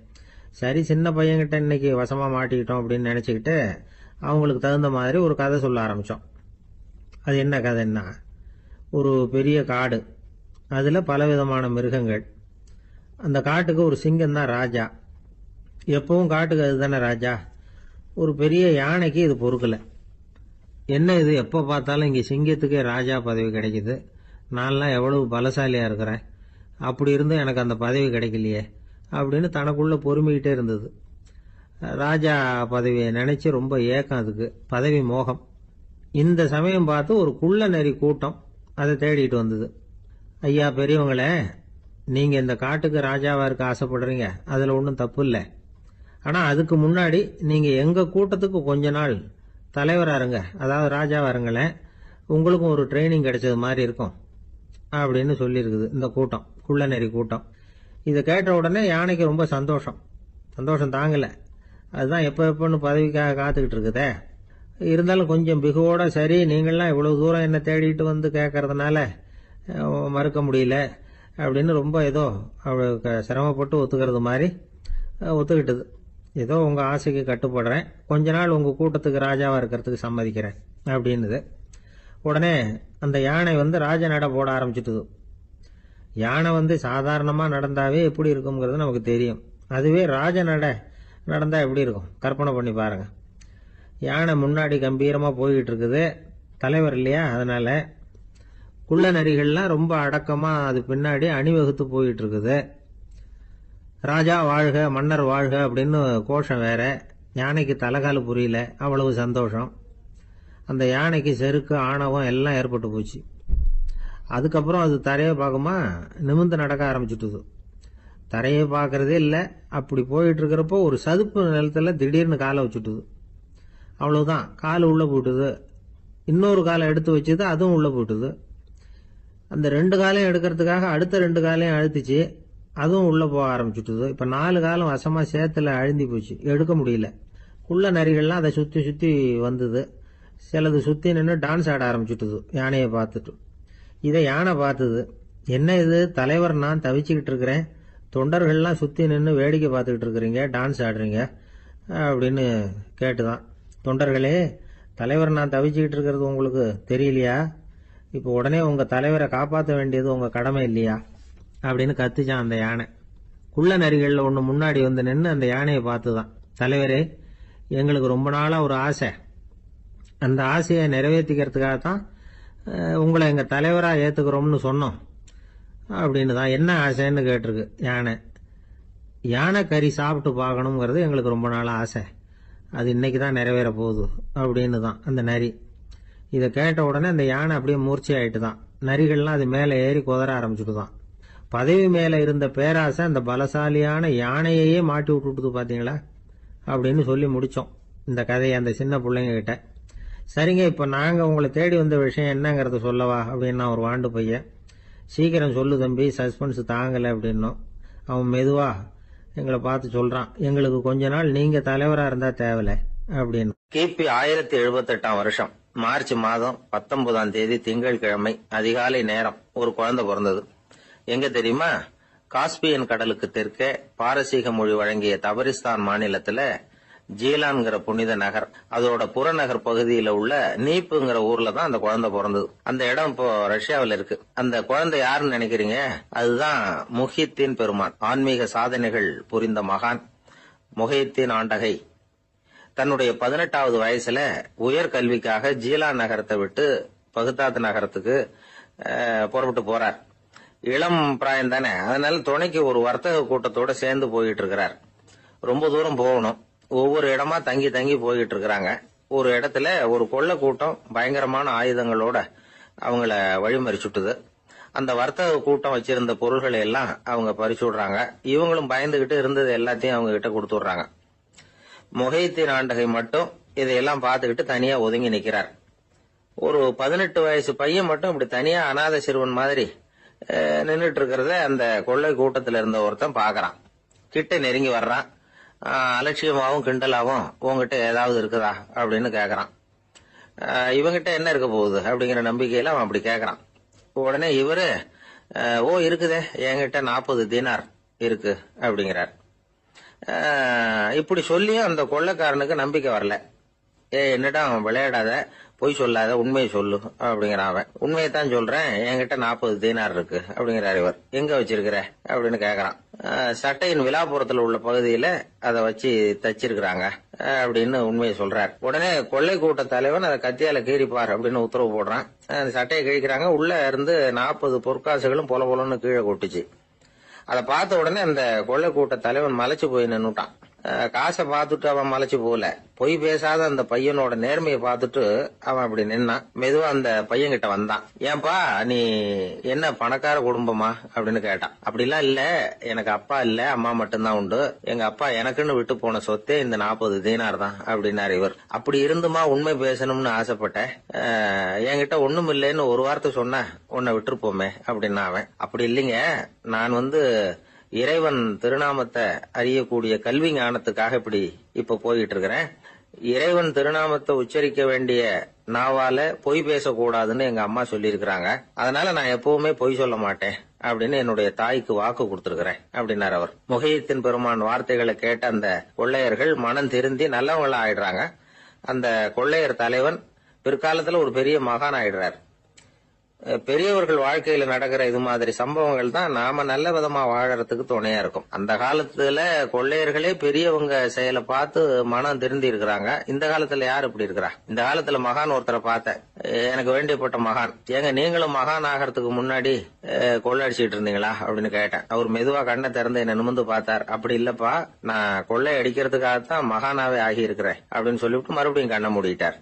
சரி, சின்ன பையன்கிட்ட இன்னைக்கு வசமாக மாட்டிக்கிட்டோம் அப்படின்னு நினச்சிக்கிட்டு அவங்களுக்கு தகுந்த மாதிரி ஒரு கதை சொல்ல ஆரம்பித்தோம். அது என்ன கதைன்னா, ஒரு பெரிய காடு, அதில் பலவிதமான மிருகங்கள். அந்த காட்டுக்கு ஒரு சிங்கம் தான் ராஜா. எப்பவும் காட்டுக்கு அது தானே ராஜா. ஒரு பெரிய யானைக்கு இது பொறுக்கலை. என்ன இது, எப்போ பார்த்தாலும் இங்கே சிங்கத்துக்கே ராஜா பதவி கிடைக்குது, நான்லாம் எவ்வளவு பலசாலியாக இருக்கிறேன், அப்படி இருந்தும் எனக்கு அந்த பதவி கிடைக்கலையே அப்படின்னு தனக்குள்ளே பொறுமிக்கிட்டே இருந்தது. ராஜா பதவியை நினச்சி ரொம்ப ஏக்கம், அதுக்கு பதவி மோகம். இந்த சமயம் பார்த்து ஒரு குள்ள நரி கூட்டம் அதை தேடிட்டு வந்தது. ஐயா பெரியவங்களே, நீங்கள் இந்த காட்டுக்கு ராஜாவாக இருக்க ஆசைப்படுறீங்க, அதில் ஒன்றும் தப்பு இல்லை. ஆனால் அதுக்கு முன்னாடி நீங்கள் எங்கள் கூட்டத்துக்கு கொஞ்ச நாள் தலைவராக இருங்க, அதாவது ராஜாவாக இருங்களேன், உங்களுக்கும் ஒரு ட்ரைனிங் கிடைச்சது மாதிரி இருக்கும் அப்படின்னு சொல்லியிருக்குது இந்த கூட்டம், குள்ள நரி கூட்டம். இதை கேட்ட உடனே யானைக்கு ரொம்ப சந்தோஷம் தாங்கலை. அதுதான் எப்போன்னு பதவிக்காக காத்துக்கிட்டு இருக்குதே. இருந்தாலும் கொஞ்சம் பிகுவோட, சரி நீங்கள்லாம் இவ்வளோ தூரம் என்ன தேடிட்டு வந்து கேட்கறதுனால மறுக்க முடியல அப்படின்னு ரொம்ப ஏதோ அவளுக்கு சிரமப்பட்டு ஒத்துக்கிறது மாதிரி ஒத்துக்கிட்டது. ஏதோ உங்கள் ஆசைக்கு கட்டுப்படுறேன், கொஞ்ச நாள் உங்கள் கூட்டத்துக்கு ராஜாவாக இருக்கிறதுக்கு சம்மதிக்கிறேன் அப்படின்னுது. உடனே அந்த யானை ராஜ நட போட ஆரம்பிச்சிட்டுது. யானை சாதாரணமாக நடந்தாவே எப்படி இருக்குங்கிறது நமக்கு தெரியும். அதுவே ராஜ நட நடந்தா எப்படி இருக்கும் கற்பனை பண்ணி பாருங்க. யானை முன்னாடி கம்பீரமாக போய்கிட்டு இருக்குது, தலைவர் இல்லையா, அதனால குள்ள நரிகள்லாம் ரொம்ப அடக்கமாக அது பின்னாடி அணிவகுத்து போயிட்டு இருக்குது. ராஜா வாழ்க, மன்னர் வாழ்க அப்படின்னு கோஷம் வேற. யானைக்கு தலைகால புரியல, அவ்வளவு சந்தோஷம். அந்த யானைக்கு செருக்கு, ஆணவம் எல்லாம் ஏற்பட்டு போச்சு. அதுக்கப்புறம் அது தரையை பார்க்குமா, நிமிர்ந்து நடக்க ஆரம்பிச்சுட்டுது. தரையை பார்க்கறதே இல்லை. அப்படி போயிட்டு இருக்கிறப்போ ஒரு சதுப்பு நிலத்துல திடீர்னு காலை வச்சுட்டுது. அவ்வளவுதான், கால் உள்ள போயிட்டுது. இன்னொரு காலை எடுத்து வச்சுது, அதுவும் உள்ள போயிட்டுது. அந்த 2 காலையும் எடுக்கிறதுக்காக அடுத்த 2 காலையும் அழுத்திச்சு, அதுவும் உள்ள போக ஆரம்பிச்சுட்டுது. இப்ப 4 காலம் வசமா சேத்துல அழுந்தி போச்சு, எடுக்க முடியல. குள்ள நரிகள்லாம் அதை சுத்தி சுத்தி வந்தது. சிலது சுத்தி நின்று டான்ஸ் ஆட ஆரம்பிச்சுட்டுது யானையை பார்த்துட்டு. இதை யானை பார்த்தது. என்ன இது, தலைவர் நான் தவிச்சுக்கிட்டு இருக்கிறேன், தொண்டர்கள்லாம் சுத்தி நின்று வேடிக்கை பார்த்துக்கிட்டு இருக்கிறீங்க, டான்ஸ் ஆடுறீங்க அப்படின்னு கேட்டுதான். தொண்டர்களே, தலைவர் நான் தவிச்சுக்கிட்டு இருக்கிறது உங்களுக்கு தெரியலையா? இப்போ உடனே உங்க தலைவரை காப்பாற்ற வேண்டியது உங்க கடமை இல்லையா அப்படின்னு கத்துச்சான் அந்த யானை. குள்ள நரிகளில் ஒன்று முன்னாடி நின்று அந்த யானையை பார்த்துதான், தலைவரே எங்களுக்கு ரொம்ப நாளா ஒரு ஆசை, அந்த ஆசையை நிறைவேற்றிக்கிறதுக்காகத்தான் உங்களை எங்க தலைவரா ஏத்துக்கிறோம்னு சொன்னோம் அப்படின்னு தான். என்ன ஆசைன்னு கேட்டிருக்கு யானை. யானை கறி சாப்பிட்டு பார்க்கணுங்கிறது எங்களுக்கு ரொம்ப நாளா ஆசை, அது இன்னைக்கு தான் நிறைவேற போகுது அப்படின்னு தான் அந்த நரி. இதை கேட்ட உடனே அந்த யானை அப்படியே மூர்ச்சி ஆயிட்டு தான். நரிகள்லாம் அது மேலே ஏறி குதற ஆரம்பிச்சுட்டு தான். பதவி மேல இருந்த பேராசை அந்த பலசாலியான யானையையே மாட்டி விட்டுட்டு பாத்தீங்களா அப்படின்னு சொல்லி முடிச்சோம் இந்த கதையை அந்த சின்ன பிள்ளைங்க கிட்ட. சரிங்க, இப்ப நாங்க உங்களை தேடி வந்த விஷயம் என்னங்கறத சொல்லவா அப்படின்னா ஒரு வாண்டு பையன். சீக்கிரம் சொல்லு தம்பி, சஸ்பென்ஸ் தாங்கல அப்படின்னோம். அவன் மெதுவா எங்களை பார்த்து சொல்றான், எங்களுக்கு கொஞ்ச நாள் நீங்க தலைவரா இருந்தா தேவல அப்படின்னு. கிபி 1078 வருஷம் மார்ச் மாதம் 19ஆம் தேதி திங்கட்கிழமை அதிகாலை நேரம் ஒரு குழந்தை பிறந்தது. எங்க தெரியுமா? காஸ்பியன் கடலுக்கு தெற்கே பாரசீக மொழி வழங்கிய தபரிஸ்தான் மாநிலத்துல ஜீலான்ங்கிற புனித நகர், அதோட புறநகர் பகுதியில உள்ள நீப்புங்கிற ஊர்ல தான் அந்த குழந்தை பிறந்தது. அந்த இடம் இப்போ ரஷ்யாவில் இருக்கு. அந்த குழந்தை யாருன்னு நினைக்கிறீங்க? அதுதான் முஹித்தீன் பெருமான், ஆன்மீக சாதனைகள் புரிந்த மகான் முஹித்தீன் ஆண்டகை. தன்னுடைய 18வது வயசுல உயர்கல்விக்காக ஜீலான் நகரத்தை விட்டு பகுதாத் நகரத்துக்கு புறப்பட்டு போறார். இளம் பிராயம் தானே, அதனால துணைக்கு ஒரு வர்த்தக கூட்டத்தோட சேர்ந்து போயிட்டு இருக்கிறார். ரொம்ப தூரம் போகணும், ஒவ்வொரு இடமா தங்கி தங்கி போயிட்டு இருக்கிறாங்க. ஒரு இடத்துல ஒரு கொள்ளை கூட்டம் பயங்கரமான ஆயுதங்களோட அவங்கள வழிமறிச்சுட்டுது. அந்த வர்த்தக கூட்டம் வச்சிருந்த பொருள்களை எல்லாம் அவங்க பறிச்சு விடுறாங்க. இவங்களும் பயந்துகிட்டு இருந்தது எல்லாத்தையும் அவங்க கிட்ட கொடுத்து விடுறாங்க. முகைத்தின் ஆண்டகை மட்டும் இதையெல்லாம் பார்த்துக்கிட்டு தனியா ஒதுங்கி நிக்கிறார். ஒரு 18 வயசு பையன் மட்டும் இப்படி தனியா அநாத சிறுவன் மாதிரி நின்றுட்டு இருக்கிறத அந்த கொள்ளை கூட்டத்துல இருந்த ஒருத்தன் பாக்குறான். கிட்ட நெருங்கி வர்றான். அலட்சியமாவும் கிண்டலாவும் உங்ககிட்ட ஏதாவது இருக்குதா அப்படின்னு கேக்குறான். இவங்கிட்ட என்ன இருக்க போகுது அப்படிங்கிற நம்பிக்கையில அவன் அப்படி கேக்குறான். உடனே இவரு இருக்குதே, என்கிட்ட 40 தீனார் இருக்கு அப்படிங்கிறார். இப்படி சொல்லியும் அந்த கொள்ளைக்காரனுக்கு நம்பிக்கை வரல. என்னடா அவன் விளையாடாத, பொய் சொல்லாத, உண்மையை சொல்லு அப்படிங்கிறான். அவன் உண்மையைத்தான் சொல்றேன், என்கிட்ட 40 தீனார் இருக்கு அப்படிங்கிறார். இவர் எங்க வச்சிருக்கிற அப்படின்னு கேக்குறான். சட்டையின் விழாப்புறத்துல உள்ள பகுதியில அதை வச்சு தச்சிருக்கிறாங்க அப்படின்னு உண்மையை சொல்றார். உடனே கொள்ளை கூட்ட தலைவன் அதை கத்தியால கீறிப்பார் அப்படின்னு உத்தரவு போடுறான். அந்த சட்டையை கிழிக்கிறாங்க. உள்ள இருந்து 40 பொற்காசுகளும் பொல பொலன்னு கீழே கொட்டுச்சு. அதை பார்த்த உடனே அந்த கொள்ளை கூட்ட தலைவன் மலைச்சு போய் நின்னுட்டான். காசை பார்த்துட்டு அவன் மலைச்சு போல, பொய் பேசாத அந்த பையனோட நேர்மையை பார்த்துட்டு அவன் அப்படி நின்னான். மெதுவா அந்த பையன் கிட்ட வந்தான். ஏன்பா, நீ என்ன பணக்கார குடும்பமா அப்படின்னு கேட்டான். அப்படிலாம் இல்ல, எனக்கு அப்பா இல்ல, அம்மா மட்டும்தான் உண்டு. எங்க அப்பா எனக்குன்னு விட்டு போன சொத்தே இந்த 40 தீனார் தான் அப்படின்னாரு இவர். அப்படி இருந்துமா உண்மை பேசணும்னு ஆசைப்பட்டேன். என்கிட்ட ஒண்ணும் இல்லைன்னு ஒரு வார்த்தை சொன்ன உன்னை விட்டுருப்போமே அப்படின்னா அவன். அப்படி இல்லைங்க, நான் இறைவன் திருநாமத்தை அறியக்கூடிய கல்வி ஞானத்துக்காக இப்ப போயிட்டு இருக்கிறேன். இறைவன் திருநாமத்தை உச்சரிக்க வேண்டிய நாவால பொய் பேசக்கூடாதுன்னு எங்க அம்மா சொல்லி இருக்கிறாங்க. அதனால நான் எப்பவுமே பொய் சொல்ல மாட்டேன் அப்படின்னு என்னுடைய தாய்க்கு வாக்கு கொடுத்திருக்கிறேன் அப்படின்னாரு அவர். முகையத்தின் பெருமான் வார்த்தைகளை கேட்ட அந்த கொள்ளையர்கள் மனம் திருந்தி நல்லவங்களா ஆயிடுறாங்க. அந்த கொள்ளையர் தலைவன் பிற்காலத்துல ஒரு பெரிய மகான் ஆயிடுறார். பெரியவர்கள் வாழ்க்கையில நடக்கிற இது மாதிரி சம்பவங்கள் தான் நாம நல்ல விதமா வாழறதுக்கு துணையா இருக்கும். அந்த காலத்துல கொள்ளையர்களே பெரியவங்க செயலை பார்த்து மனம் திருந்தி இருக்கிறாங்க. இந்த காலத்துல யார் இப்படி இருக்கிறா? இந்த காலத்துல மகான் ஒருத்தரை பார்த்தேன், எனக்கு வேண்டியப்பட்ட மகான். ஏங்க, நீங்களும் மகான் ஆகிறதுக்கு முன்னாடி கொள்ளை அடிச்சுட்டு இருந்தீங்களா அப்படின்னு கேட்டேன். அவர் மெதுவா கண்ணை திறந்து என்ன நிமிந்து பார்த்தார். அப்படி இல்லப்பா, நான் கொள்ளை அடிக்கிறதுக்காகத்தான் மகானாவே ஆகி இருக்கிறேன் அப்படின்னு சொல்லிவிட்டு மறுபடியும் கண்ணை மூடிட்டார்.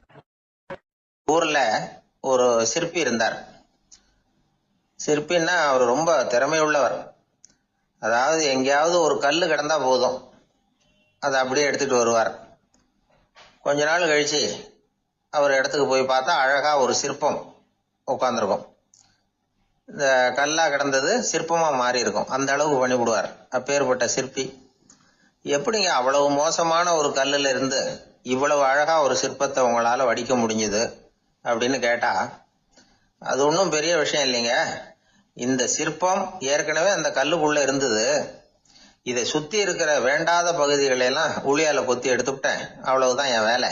ஊர்ல ஒரு சிற்பி இருந்தார். சிற்பின்னா அவர் ரொம்ப திறமையுள்ளவர். அதாவது எங்கேயாவது ஒரு கல்லு கிடந்தா போதும், அதை அப்படியே எடுத்துட்டு வருவார். கொஞ்ச நாள் கழிச்சு அவர் இடத்துக்கு போய் பார்த்தா அழகா ஒரு சிற்பம் உட்கார்ந்துருக்கும். இந்த கல்லா கிடந்தது சிற்பமா மாறி இருக்கும். அந்த அளவுக்கு பண்ணிவிடுவார். அப்பேற்பட்ட சிற்பி. எப்படிங்க அவ்வளவு மோசமான ஒரு கல்லுல இருந்து இவ்வளவு அழகா ஒரு சிற்பத்தை உங்களால வடிக்க முடிஞ்சது அப்படின்னு கேட்டா, அது ஒன்றும் பெரிய விஷயம் இல்லைங்க. இந்த சிற்பம் ஏற்கனவே அந்த கல்லுக்குள்ள இருந்தது. இதை சுத்தி இருக்கிற வேண்டாத பகுதிகளை எல்லாம் உளியால கொத்தி எடுத்துவிட்டேன், அவ்வளவுதான் என் வேலை.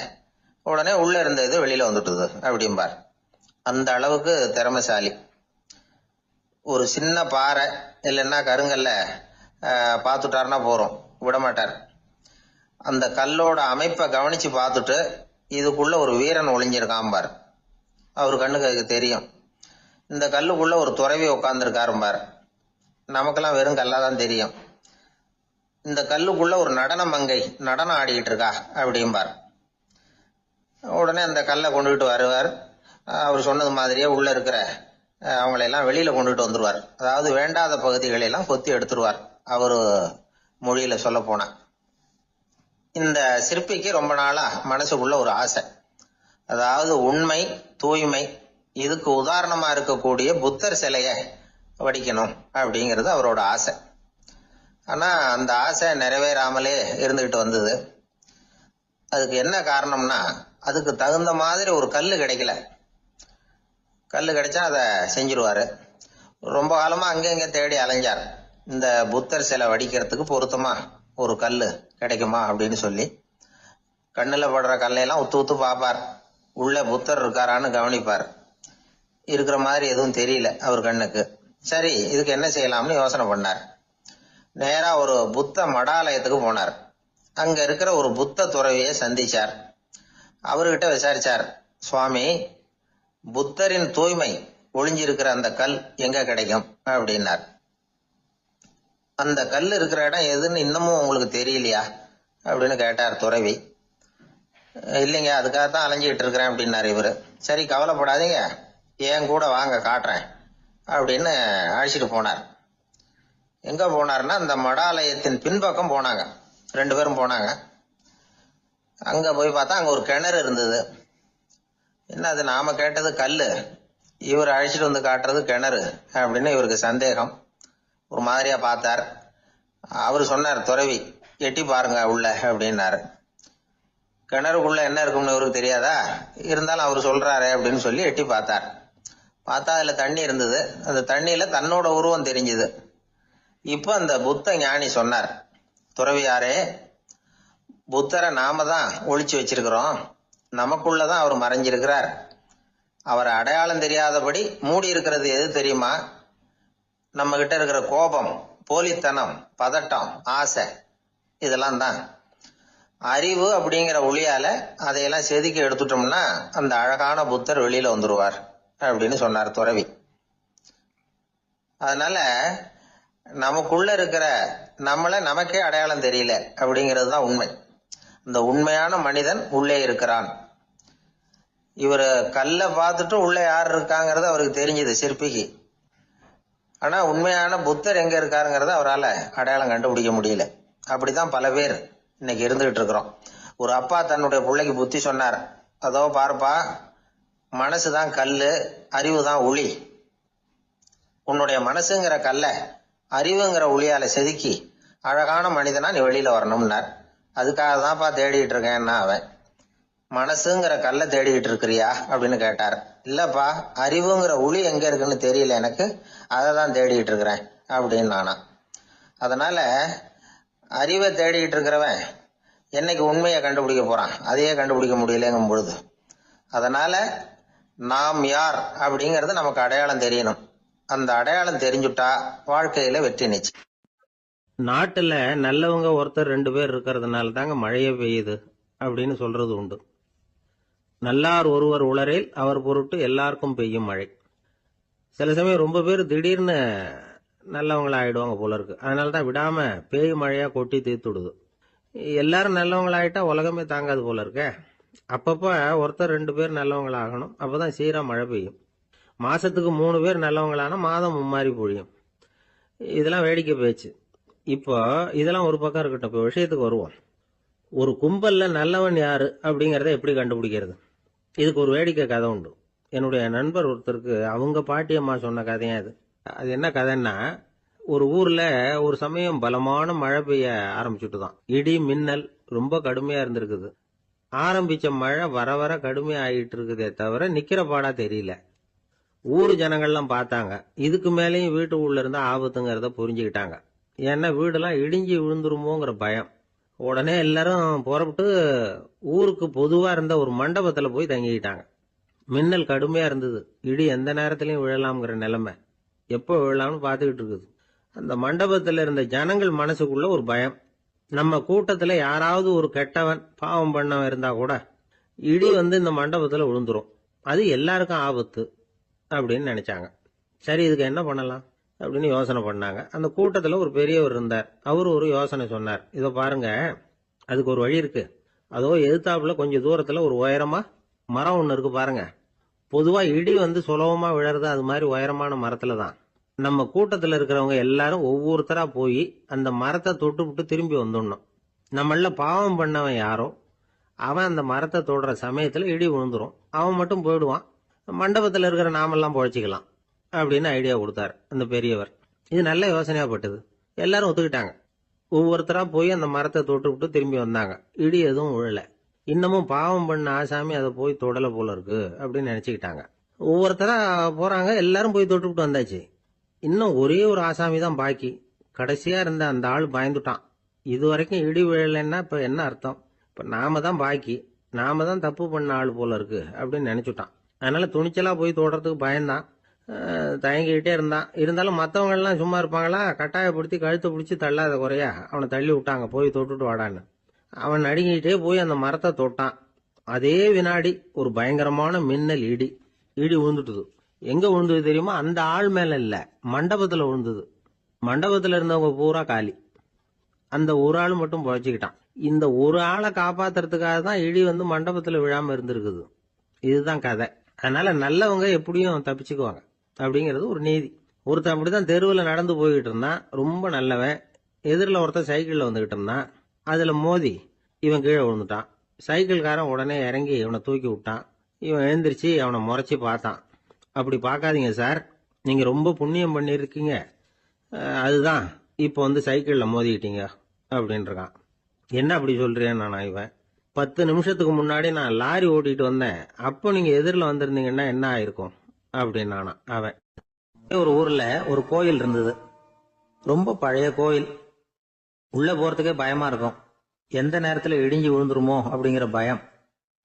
உடனே உள்ள இருந்த இது வெளியில வந்துட்டுது அப்படிம்பார். அந்த அளவுக்கு திறமைசாலி. ஒரு சின்ன பாறை இல்லைன்னா கருங்கல்ல பார்த்துட்டாருன்னா போறோம், விடமாட்டார். அந்த கல்லோட அமைப்பை கவனிச்சு பார்த்துட்டு இதுக்குள்ள ஒரு வீரன் ஒளிஞ்சிருக்கான் பார். அவர் கண்ணுக்கு தெரியும். இந்த கல்லுக்குள்ள ஒரு துறவி உட்கார்ந்துருக்காரும்பார். நமக்கெல்லாம் வெறும் கல்லாதான் தெரியும். இந்த கல்லுக்குள்ள ஒரு நடன மங்கை நடனம் ஆடிக்கிட்டு இருக்கா அப்படிம்பார். உடனே அந்த கல்லை கொண்டுகிட்டு வருவார். அவர் சொன்னது மாதிரியே உள்ள இருக்கிற அவங்களையெல்லாம் வெளியில கொண்டுட்டு வந்துருவார். அதாவது வேண்டாத பகுதிகளெல்லாம் கொத்தி எடுத்துருவார். அவரு மொழியில சொல்ல போனா. இந்த சிற்பிக்கு ரொம்ப நாளா மனசுக்குள்ள ஒரு ஆசை. அதாவது உண்மை, தூய்மை, இதுக்கு உதாரணமா இருக்கக்கூடிய புத்தர் சிலைய வடிக்கணும் அப்படிங்கிறது அவரோட ஆசை. ஆனா அந்த ஆசை நிறைவேறாமலே இருந்துகிட்டு வந்தது. அதுக்கு என்ன காரணம்னா, அதுக்கு தகுந்த மாதிரி ஒரு கல்லு கிடைக்கல. கல்லு கிடைச்சா அதை செஞ்சிருவாரு. ரொம்ப காலமா அங்கங்க தேடி அலைஞ்சார். இந்த புத்தர் சிலை வடிக்கிறதுக்கு பொருத்தமா ஒரு கல்லு கிடைக்குமா அப்படின்னு சொல்லி கண்ணுல படுற கல்லையெல்லாம் உத்து உத்து பார்ப்பார். உள்ள புத்தர் இருக்காரான்னு கவனிப்பார். இருக்கிற மாதிரி எதுவும் தெரியல அவர் கண்ணுக்கு. சரி, இதுக்கு என்ன செய்யலாம்னு யோசனை பண்ணார். நேரா ஒரு புத்த மடாலயத்துக்கு போனார். அங்க இருக்கிற ஒரு புத்த துறவியை சந்திச்சார். அவர்கிட்ட விசாரிச்சார், சுவாமி, புத்தரின் தூய்மை ஒளிஞ்சிருக்கிற அந்த கல் எங்க கிடைக்கும் அப்படின்னார். அந்த கல் இருக்கிற இடம் எதுன்னு இன்னமும் உங்களுக்கு தெரியலையா அப்படின்னு கேட்டார் துறவி. இல்லைங்க, அதுக்காகத்தான் அலைஞ்சிட்டு இருக்கிறேன் அப்படின்னாரு இவரு. சரி, கவலைப்படாதீங்க, ஏன் கூட வாங்க காட்டுறேன் அப்படின்னு அழைச்சிட்டு போனார். எங்க போனார்னா, அந்த மடாலயத்தின் பின்பக்கம் போனாங்க. 2 பேரும் போனாங்க. அங்க போய் பார்த்தா அங்க ஒரு கிணறு இருந்தது. என்ன அது, நாம கேட்டது கல்லு, இவர் அழைச்சிட்டு வந்து காட்டுறது கிணறு அப்படின்னு இவருக்கு சந்தேகம். ஒரு மாதிரியா பார்த்தார். அவரு சொன்னார், துறவி எட்டி பாருங்க உள்ள அப்படின்னாரு. கிணறுக்குள்ள என்ன இருக்கும்னு இவருக்கு தெரியாதா, இருந்தாலும் அவர் சொல்றாரு அப்படின்னு சொல்லி எட்டி பார்த்தார். பார்த்தா அதுல தண்ணி இருந்தது. அந்த தண்ணியில தன்னோட உருவம் தெரிஞ்சது. இப்ப அந்த புத்த ஞானி சொன்னார், துறவியாரே, புத்தரை நாம தான் ஒளிச்சு வச்சிருக்கிறோம், நமக்குள்ளதான் அவர் மறைஞ்சிருக்கிறார். அவரை அடையாளம் தெரியாதபடி மூடி இருக்கிறது எது தெரியுமா? நம்ம கிட்ட இருக்கிற கோபம், போலித்தனம், பதட்டம், ஆசை, இதெல்லாம் தான். அறிவு அப்படிங்கிற ஒளியால அதையெல்லாம் செதுக்கி எடுத்துட்டோம்னா அந்த அழகான புத்தர் வெளியில வந்துருவார் அப்படின்னு சொன்னார் துறவி. அதனால நமக்குள்ள இருக்கிற நம்மள நமக்கே அடையாளம் தெரியல அப்படிங்கிறது தான் உண்மை. இந்த உண்மையான மனிதன் உள்ளே இருக்கிறான். இவரு கல்லை பார்த்துட்டு உள்ள யார் இருக்காங்கிறது அவருக்கு தெரிஞ்சது சிற்பிக்கு. ஆனா உண்மையான புத்தர் எங்க இருக்காருங்கிறத அவரால் அடையாளம் கண்டுபிடிக்க முடியல. அப்படிதான் பல பேர் இன்னைக்கு இருந்துகிட்டு இருக்கிறோம். ஒரு அப்பா தன்னுடைய பிள்ளைக்கு புத்தி சொன்னார், அதோ பாருப்பா, மனசுதான் கல்லு, அறிவு தான் ஒளி. உன்னுடைய மனசுங்கிற கல்ல அறிவுங்கிற ஒளியால செதுக்கி அழகான மனிதனா நீ வெளியில வரணும்னார். அதுக்காக தான்ப்பா தேடிட்டு இருக்கேன்னா அவன். மனசுங்கிற கல்ல தேடிக்கிட்டு இருக்கிறியா அப்படின்னு கேட்டார். இல்லப்பா, அறிவுங்கிற ஒளி எங்க இருக்குன்னு தெரியல எனக்கு, அதை தான் தேடிக்கிட்டு இருக்கிறேன் அப்படின்னு நானா. அதனால அறிவை தேடிக்கிட்டு இருக்கிறவன் என்னைக்கு உண்மையை கண்டுபிடிக்க போறான்? அதையே கண்டுபிடிக்க முடியலங்கும் பொழுது, அதனால நாம் யார் அப்படிங்கறது நமக்கு அடையாளம் தெரியணும். அந்த அடையாளம் தெரிஞ்சுட்டா வாழ்க்கையில வெற்றி நிச்சயம். நாட்டுல நல்லவங்க ஒருத்தர் 2 பேர் இருக்கிறதுனால தாங்க மழையே பெய்யுது அப்படின்னு சொல்றது உண்டு. நல்லார் ஒருவர் உளரேல் அவர் பொருட்டு எல்லாருக்கும் பெய்யும் மழை. சில சமயம் ரொம்ப பேர் திடீர்னு நல்லவங்களா ஆயிடுவாங்க போல இருக்கு. அதனாலதான் விடாம பேய் மழையா கொட்டி தீர்த்துடுது. எல்லாரும் நல்லவங்களாயிட்டா உலகமே தாங்காது போல இருக்க. அப்பப்ப ஒருத்தர் 2 பேர் நல்லவங்களாகணும், அப்பதான் சீரா மழை பெய்யும். மாசத்துக்கு 3 பேர் நல்லவங்களானா மாதம் மும்மாரி பொழியும். இதெல்லாம் வேடிக்கை பேச்சு. இப்போ இதெல்லாம் ஒரு பக்கம் இருக்கட்டும், இப்போ விஷயத்துக்கு வருவோம். ஒரு கும்பல்ல நல்லவன் யாரு அப்படிங்கறத எப்படி கண்டுபிடிக்கிறது? இதுக்கு ஒரு வேடிக்கை கதை உண்டு. என்னுடைய நண்பர் ஒருத்தருக்கு அவங்க பாட்டியம்மா சொன்ன கதையா அது. அது என்ன கதைன்னா, ஒரு ஊர்ல ஒரு சமயம் பலமான மழை பெய்ய ஆரம்பிச்சுட்டு தான். இடி மின்னல் ரொம்ப கடுமையா இருந்திருக்குது. ஆரம்பிச்ச மழை வர வர கடுமையா ஆகிட்டு இருக்குதே தவிர நிக்கிற பாடா தெரியல. ஊர் ஜனங்கள்லாம் பார்த்தாங்க. இதுக்கு மேலேயும் வீட்டு உள்ள இருந்தா ஆபத்துங்கிறத புரிஞ்சுக்கிட்டாங்க. ஏன்னா வீடெல்லாம் இடிஞ்சு விழுந்துருமோங்கிற பயம். உடனே எல்லாரும் புறப்பட்டு ஊருக்கு பொதுவா இருந்த ஒரு மண்டபத்துல போய் தங்கிக்கிட்டாங்க. மின்னல் கடுமையா இருந்தது. இடி எந்த நேரத்திலையும் விழலாம்ங்கிற நிலைமை. எப்போ விழலாம்னு பார்த்துக்கிட்டு இருக்குது. அந்த மண்டபத்துல இருந்த ஜனங்கள் மனசுக்குள்ள ஒரு பயம். நம்ம கூட்டத்துல யாராவது ஒரு கெட்டவன் பாவம் பண்ணவன் இருந்தா கூட இடி இந்த மண்டபத்துல விழுந்துரும், அது எல்லாருக்கும் ஆபத்து அப்படின்னு நினைச்சாங்க. சரி, இதுக்கு என்ன பண்ணலாம் அப்படின்னு யோசனை பண்ணாங்க. அந்த கூட்டத்துல ஒரு பெரியவர் இருந்தார். அவரு ஒரு யோசனை சொன்னார். இதோ பாருங்க, அதுக்கு ஒரு வழி இருக்கு. அதோ எதிர்த்தாப்புல கொஞ்சம் தூரத்துல ஒரு உயரமா மரம் ஒண்ணு இருக்கு பாருங்க. பொதுவா இடி சுலபமா விழறது அது மாதிரி உயரமான மரத்துல தான். நம்ம கூட்டத்துல இருக்கிறவங்க எல்லாரும் ஒவ்வொருத்தரா போய் அந்த மரத்தை தொட்டு விட்டு திரும்பி வந்துடணும். நம்மள பாவம் பண்ணவன் யாரோ அவன் அந்த மரத்தை தொடுற சமயத்துல இடி விழுந்துரும், அவன் மட்டும் போயிடுவான், மண்டபத்துல இருக்கிற நாமெல்லாம் பொழைச்சிக்கலாம் அப்படின்னு ஐடியா கொடுத்தாரு அந்த பெரியவர். இது நல்ல யோசனையா பட்டது. எல்லாரும் ஒத்துக்கிட்டாங்க. ஒவ்வொருத்தரா போய் அந்த மரத்தை தொட்டு விட்டு திரும்பி வந்தாங்க. இடி எதுவும் விழல. இன்னமும் பாவம் பண்ண ஆசாமி அதை போய் தொடல போல இருக்கு அப்படின்னு நினைச்சுக்கிட்டாங்க. ஒவ்வொருத்தரா போறாங்க, எல்லாரும் போய் தொட்டு விட்டு வந்தாச்சு. இன்னும் ஒரே ஒரு ஆசாமி தான் பாக்கி. கடைசியா இருந்த அந்த ஆள் பயந்துட்டான். இது வரைக்கும் இடி விழலைன்னா இப்ப என்ன அர்த்தம்? இப்ப நாம தான் பாக்கி, நாம தான் தப்பு பண்ண ஆள் போல இருக்கு அப்படின்னு நினைச்சுட்டான். அதனால துணிச்சலா போய் தொடுறதுக்கு பயந்தான், தயங்கிக்கிட்டே இருந்தான். இருந்தாலும் மற்றவங்க எல்லாம் சும்மா இருப்பாங்களா? கட்டாயப்படுத்தி கழுத்தை பிடிச்சி தள்ளாத குறையா அவனை தள்ளி விட்டாங்க, போய் தொட்டுட்டு வாடான்னு. அவன் நடுங்கிட்டே போய் அந்த மரத்தை தொட்டான். அதே வினாடி ஒரு பயங்கரமான மின்னல் இடி விழுந்துட்டுது. எங்க விழுந்தது தெரியுமா? அந்த ஆள் மேல இல்ல, மண்டபத்துல விழுந்தது. மண்டபத்துல இருந்தவங்க பூரா காலி. அந்த ஒரு ஆள் மட்டும் பொழைச்சுக்கிட்டான். இந்த ஒரு ஆளை காப்பாத்துறதுக்காக தான் இடி மண்டபத்துல விழாம இருந்திருக்குது. இதுதான் கதை. அதனால நல்லவங்க எப்படியும் தப்பிச்சுக்குவாங்க அப்படிங்கிறது ஒரு நீதி. ஒருத்தன் அப்படிதான் தெருவில் நடந்து போய்கிட்டு இருந்தான், ரொம்ப நல்லவன். எதிரில் ஒருத்தன் சைக்கிள்ல வந்துகிட்டு இருந்தான். அதுல மோதி இவன் கீழே விழுந்துட்டான். சைக்கிள்காரன் உடனே இறங்கி இவனை தூக்கி விட்டான். இவன் எழுந்திரிச்சு அவனை முறைச்சி பார்த்தான். அப்படி பார்க்காதீங்க சார், நீங்க ரொம்ப புண்ணியம் பண்ணியிருக்கீங்க, அதுதான் இப்போ வந்து சைக்கிளில் மோதிக்கிட்டீங்க அப்படின்றான். என்ன அப்படி சொல்றேன் நானா? இவன் 10 நிமிஷத்துக்கு முன்னாடி நான் லாரி ஓட்டிட்டு வந்தேன், அப்போ நீங்க எதிரில் வந்திருந்தீங்கன்னா என்ன ஆயிருக்கும் அப்படின்னானா அவன். ஒரு ஊர்ல ஒரு கோயில் இருந்தது. ரொம்ப பழைய கோயில். உள்ள போறதுக்கே பயமா இருக்கும். எந்த நேரத்துல இடிஞ்சு விழுந்துருமோ அப்படிங்கிற பயம்.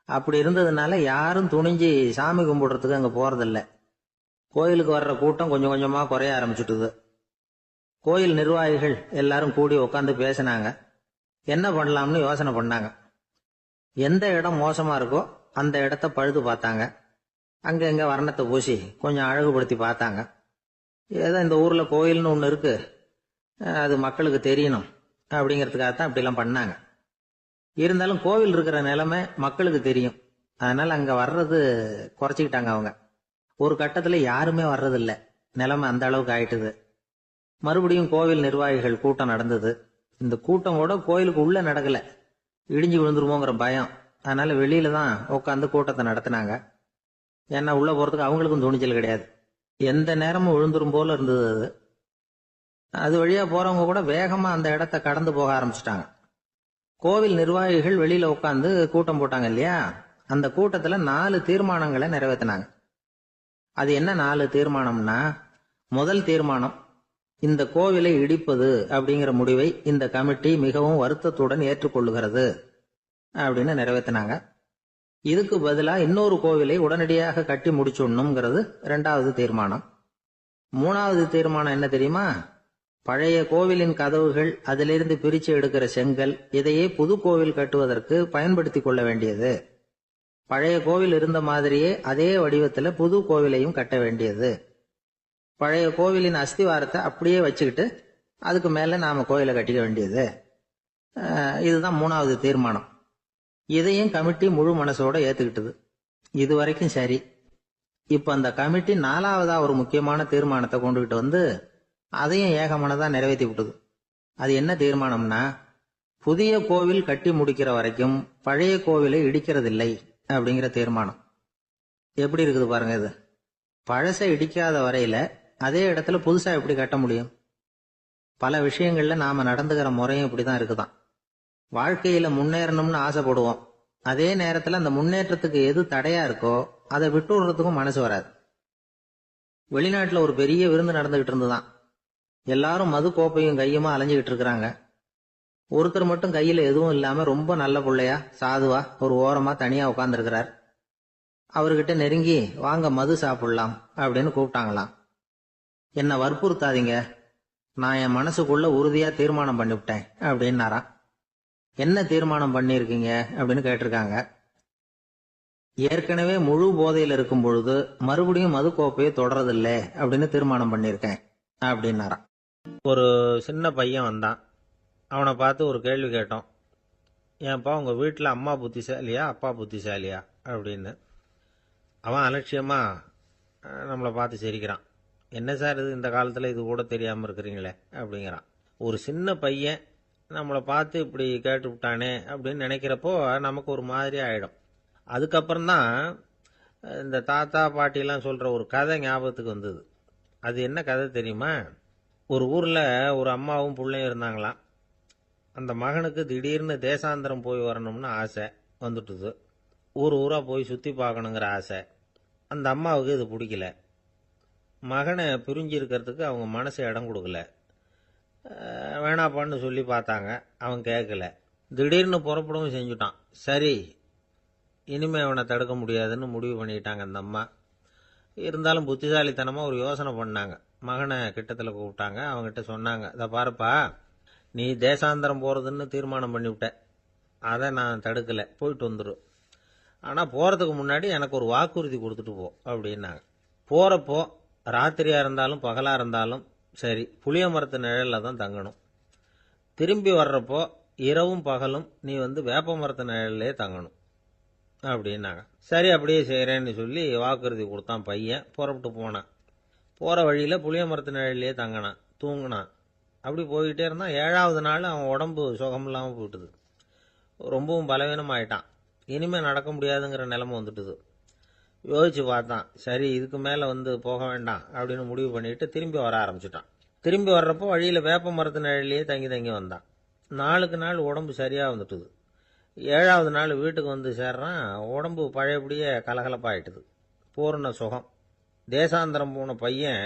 அப்படி இருந்ததுனால யாரும் துணிஞ்சு சாமி கும்பிடுறதுக்கு அங்க போறதில்ல. கோயிலுக்கு வர்ற கூட்டம் கொஞ்சம் கொஞ்சமா குறைய ஆரம்பிச்சுட்டுது. கோயில் நிர்வாகிகள் எல்லாரும் கூடி உட்காந்து பேசினாங்க. என்ன பண்ணலாம்னு யோசனை பண்ணாங்க. எந்த இடம் மோசமா இருக்கோ அந்த இடத்த பழுது பார்த்தாங்க. அங்க எங்க வர்ணத்தை பூசி கொஞ்சம் அழகுபடுத்தி பார்த்தாங்க. ஏதோ இந்த ஊர்ல கோயில்னு ஒண்ணு இருக்கு, அது மக்களுக்கு தெரியணும் அப்படிங்கிறதுக்காகத்தான் இப்படிலாம் பண்ணாங்க. இருந்தாலும் கோவில் இருக்கிற நிலைமை மக்களுக்கு தெரியும். அதனால அங்க வர்றது குறைச்சிக்கிட்டாங்க அவங்க. ஒரு கட்டத்துல யாருமே வர்றதில்ல. நிலைமை அந்த அளவுக்கு ஆயிட்டுது. மறுபடியும் கோவில் நிர்வாகிகள் கூட்டம் நடந்தது. இந்த கூட்டம் கூட கோயிலுக்கு உள்ள நடக்கல. இடிஞ்சு விழுந்துருமோங்கிற பயம். அதனால வெளியில தான் உட்காந்து கூட்டத்தை நடத்தினாங்க. ஏன்னா உள்ள போறதுக்கு அவங்களுக்கும் துணிச்சல் கிடையாது. எந்த நேரமும் விழுந்துரும் போல இருந்தது அது. அது வழியா போறவங்க கூட வேகமா அந்த இடத்த கடந்து போக ஆரம்பிச்சிட்டாங்க. கோவில் நிர்வாகிகள் வெளியில உட்காந்து கூட்டம் போட்டாங்க இல்லையா, அந்த கூட்டத்துல 4 தீர்மானங்களை நிறைவேற்றினாங்க. அது என்ன 4 தீர்மானம்னா, முதல் தீர்மானம், இந்த கோவிலை இடிப்பது அப்படிங்கிற முடிவை இந்த கமிட்டி மிகவும் வருத்தத்துடன் ஏற்றுக்கொள்ளுகிறது அப்படின்னு நிறைவேற்றினாங்க. இதுக்கு பதிலா இன்னொரு கோவிலை உடனடியாக கட்டி முடிச்சுடணுங்கிறது 2வது தீர்மானம். 3வது தீர்மானம் என்ன தெரியுமா? பழைய கோவிலின் கதவுகள், அதிலிருந்து பிரிச்சு எடுக்கிற செங்கல், இதையே புது கோவில் கட்டுவதற்கு பயன்படுத்தி கொள்ள வேண்டியது. பழைய கோவில் இருந்த மாதிரியே அதே வடிவத்துல புது கோவிலையும் கட்ட வேண்டியது. பழைய கோவிலின் அஸ்திவாரத்தை அப்படியே வச்சுக்கிட்டு அதுக்கு மேல நாம கோயிலை கட்டிக்க வேண்டியது. இதுதான் 3வது தீர்மானம். இதையும் கமிட்டி முழு மனசோட ஏத்துக்கிட்டது. இது வரைக்கும் சரி. இப்ப அந்த கமிட்டி 4வதா ஒரு முக்கியமான தீர்மானத்தை கொண்டுகிட்டு வந்து அதையும் ஏகமனதா நிறைவேற்றி விட்டது. அது என்ன தீர்மானம்னா, புதிய கோவில் கட்டி முடிக்கிற வரைக்கும் பழைய கோவிலை இடிக்கிறதில்லை அப்படிங்கிற தீர்மானம். எப்படி இருக்குது பாருங்க இது. பழசை இடிக்காத வரையில அதே இடத்துல புதுசா எப்படி கட்ட முடியும்? பல விஷயங்கள்ல நாம நடந்துகிற முறையும் இப்படிதான் இருக்குதான். வாழ்க்கையில முன்னேறணும்னு ஆசைப்படுவோம். அதே நேரத்துல அந்த முன்னேற்றத்துக்கு எது தடையா இருக்கோ அதை விட்டு விடுறதுக்கும் மனசு வராது. வெளிநாட்டுல ஒரு பெரிய விருந்து நடந்துகிட்டு இருந்துதான். எல்லாரும் மது கோப்பையும் கையுமா அலைஞ்சுகிட்டு இருக்கிறாங்க. ஒருத்தர் மட்டும் கையில எதுவும் இல்லாம ரொம்ப நல்ல பிள்ளையா சாதுவா ஒரு ஓரமா தனியா உட்கார்ந்துருக்கிறார். அவர்கிட்ட நெருங்கி வாங்க மது சாப்பிடலாம் அப்படின்னு கூப்பிட்டாங்களாம். என்ன வற்புறுத்தாதீங்க, நான் என் மனசுக்குள்ள உறுதியா தீர்மானம் பண்ணிவிட்டேன் அப்படின்னாராம். என்ன தீர்மானம் பண்ணிருக்கீங்க அப்படின்னு கேட்டிருக்காங்க. ஏற்கனவே முழு போதையில இருக்கும் பொழுது மறுபடியும் மது கோப்பையை தொடறதில்லை அப்படின்னு தீர்மானம் பண்ணிருக்கேன் அப்படின்னாராம். ஒரு சின்ன பையன் வந்தான். அவனை பார்த்து ஒரு கேள்வி கேட்டோம். ஏன்பா உங்க வீட்டில் அம்மா புத்திசாலியா அப்பா புத்திசாலியா அப்படின்னு. அவன் அலட்சியமா நம்மளை பார்த்து சிரிக்கிறான். என்ன சார் இது, இந்த காலத்தில் இது கூட தெரியாமல் இருக்கிறீங்களே அப்படிங்கிறான். ஒரு சின்ன பையன் நம்மளை பார்த்து இப்படி கேட்டு விட்டானே அப்படின்னு நினைக்கிறப்போ நமக்கு ஒரு மாதிரி ஆகிடும். அதுக்கப்புறம்தான் இந்த தாத்தா பாட்டிலாம் சொல்கிற ஒரு கதை ஞாபகத்துக்கு வந்தது. அது என்ன கதை தெரியுமா? ஒரு ஊரில் ஒரு அம்மாவும் பிள்ளையும் இருந்தாங்களாம். அந்த மகனுக்கு திடீர்னு தேசாந்திரம் போய் வரணும்னு ஆசை வந்துட்டுது. ஊராக போய் சுற்றி பார்க்கணுங்கிற ஆசை. அந்த அம்மாவுக்கு இது பிடிக்கல. மகனை பிரிஞ்சு இருக்கிறதுக்கு அவங்க மனசு இடம் கொடுக்கல. வேணாப்பான்னு சொல்லி பார்த்தாங்க, அவன் கேட்கல. திடீர்னு புறப்படவும் செஞ்சுட்டான். சரி, இனிமே அவனை தடுக்க முடியாதுன்னு முடிவு பண்ணிட்டாங்க அந்த அம்மா. இருந்தாலும் புத்திசாலித்தனமாக ஒரு யோசனை பண்ணாங்க. மகனை கிட்டத்தில் கூப்பிட்டாங்க. அவங்ககிட்ட சொன்னாங்க, இதை பாருப்பா, நீ தேசாந்திரம் போகிறதுன்னு தீர்மானம் பண்ணிவிட்ட, அதை நான் தடுக்கலை, போயிட்டு வந்துடும். ஆனால் போகிறதுக்கு முன்னாடி எனக்கு ஒரு வாக்குறுதி கொடுத்துட்டு போ அப்படின்னாங்க. போகிறப்போ ராத்திரியாக இருந்தாலும் பகலாக இருந்தாலும் சரி புளிய மரத்து நிழலில் தான் தங்கணும். திரும்பி வர்றப்போ இரவும் பகலும் நீ வேப்ப மரத்து நிழல்லே தங்கணும் அப்படின்னாங்க. சரி அப்படியே செய்கிறேன்னு சொல்லி வாக்குறுதி கொடுத்தான் பையன். புறப்பட்டு போனான். போகிற வழியில் புளிய மரத்து நிழல்லையே தங்கினான், தூங்கினான். அப்படி போய்கிட்டே இருந்தான். 7வது நாள் அவன் உடம்பு சுகம் இல்லாமல் போயிட்டுது. ரொம்பவும் பலவீனமாயிட்டான். இனிமேல் நடக்க முடியாதுங்கிற நிலைமை வந்துட்டுது. யோசிச்சு பார்த்தான். சரி, இதுக்கு மேலே போக வேண்டாம் அப்படின்னு முடிவு பண்ணிட்டு திரும்பி வர ஆரம்பிச்சிட்டான். திரும்பி வர்றப்போ வழியில் வேப்ப மரத்து நிழலையே தங்கி தங்கி வந்தான். நாளுக்கு நாள் உடம்பு சரியாக வந்துட்டுது. 7வது நாள் வீட்டுக்கு சேர்றான். உடம்பு பழையபடியே கலகலப்பாயிட்டுது. பூர்ண சுகம். தேசாந்திரம் போன பையன்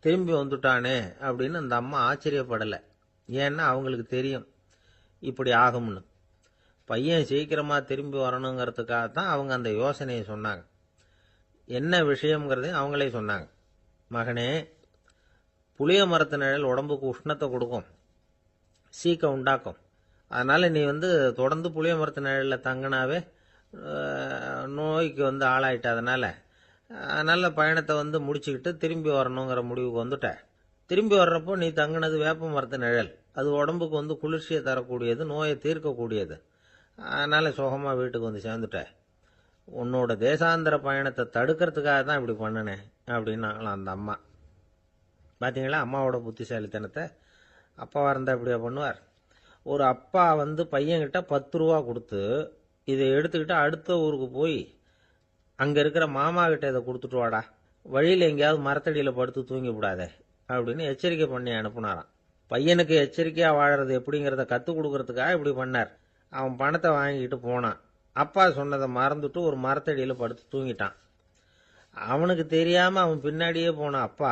திரும்பி வந்துட்டானே அப்படின்னு அந்த அம்மா ஆச்சரியப்படலை. ஏன்னா அவங்களுக்கு தெரியும் இப்படி ஆகும்னு. பையன் சீக்கிரமாக திரும்பி வரணுங்கிறதுக்காகத்தான் அவங்க அந்த யோசனையை சொன்னாங்க. என்ன விஷயங்கிறதையும் அவங்களே சொன்னாங்க. மகனே, புளிய மரத்து நிழல் உடம்புக்கு உஷ்ணத்தை கொடுக்கும், சீக்க உண்டாக்கும். அதனால் நீ தொடர்ந்து புளிய மரத்து நிழலில் தங்கினாவே நோய்க்கு ஆளாயிட்ட. அதனால் பயணத்தை முடிச்சுக்கிட்டு திரும்பி வரணுங்கிற முடிவுக்கு வந்துட்ட. திரும்பி வர்றப்போ நீ தங்கினது வேப்ப மரத்து நிழல். அது உடம்புக்கு குளிர்ச்சியை தரக்கூடியது, நோயை தீர்க்கக்கூடியது. அதனால் சுகமாக வீட்டுக்கு சேர்ந்துட்ட. உன்னோட தேசாந்திர பயணத்தை தடுக்கிறதுக்காக தான் இப்படி பண்ணினேன் அப்படின்னாங்களாம் அந்த அம்மா. பார்த்தீங்களா அம்மாவோட புத்திசாலித்தனத்தை? அப்பாவாக இருந்தால் இப்படியா பண்ணுவார்? ஒரு அப்பா பையன்கிட்ட 10 ரூபா கொடுத்து இதை எடுத்துக்கிட்டு அடுத்த ஊருக்கு போய் அங்கே இருக்கிற மாமா கிட்ட இதை கொடுத்துட்டு வாடா, வழியில் எங்கேயாவது மரத்தடியில் படுத்து தூங்கி விடாதே அப்படின்னு எச்சரிக்கை பண்ணி அனுப்புனாராம். பையனுக்கு எச்சரிக்கையாக வாழறது எப்படிங்கிறத கற்றுக் கொடுக்கறதுக்காக இப்படி பண்ணார். அவன் பணத்தை வாங்கிட்டு போனான். அப்பா சொன்னதை மறந்துட்டு ஒரு மரத்தடியில் படுத்து தூங்கிட்டான். அவனுக்கு தெரியாமல் அவன் பின்னாடியே போன அப்பா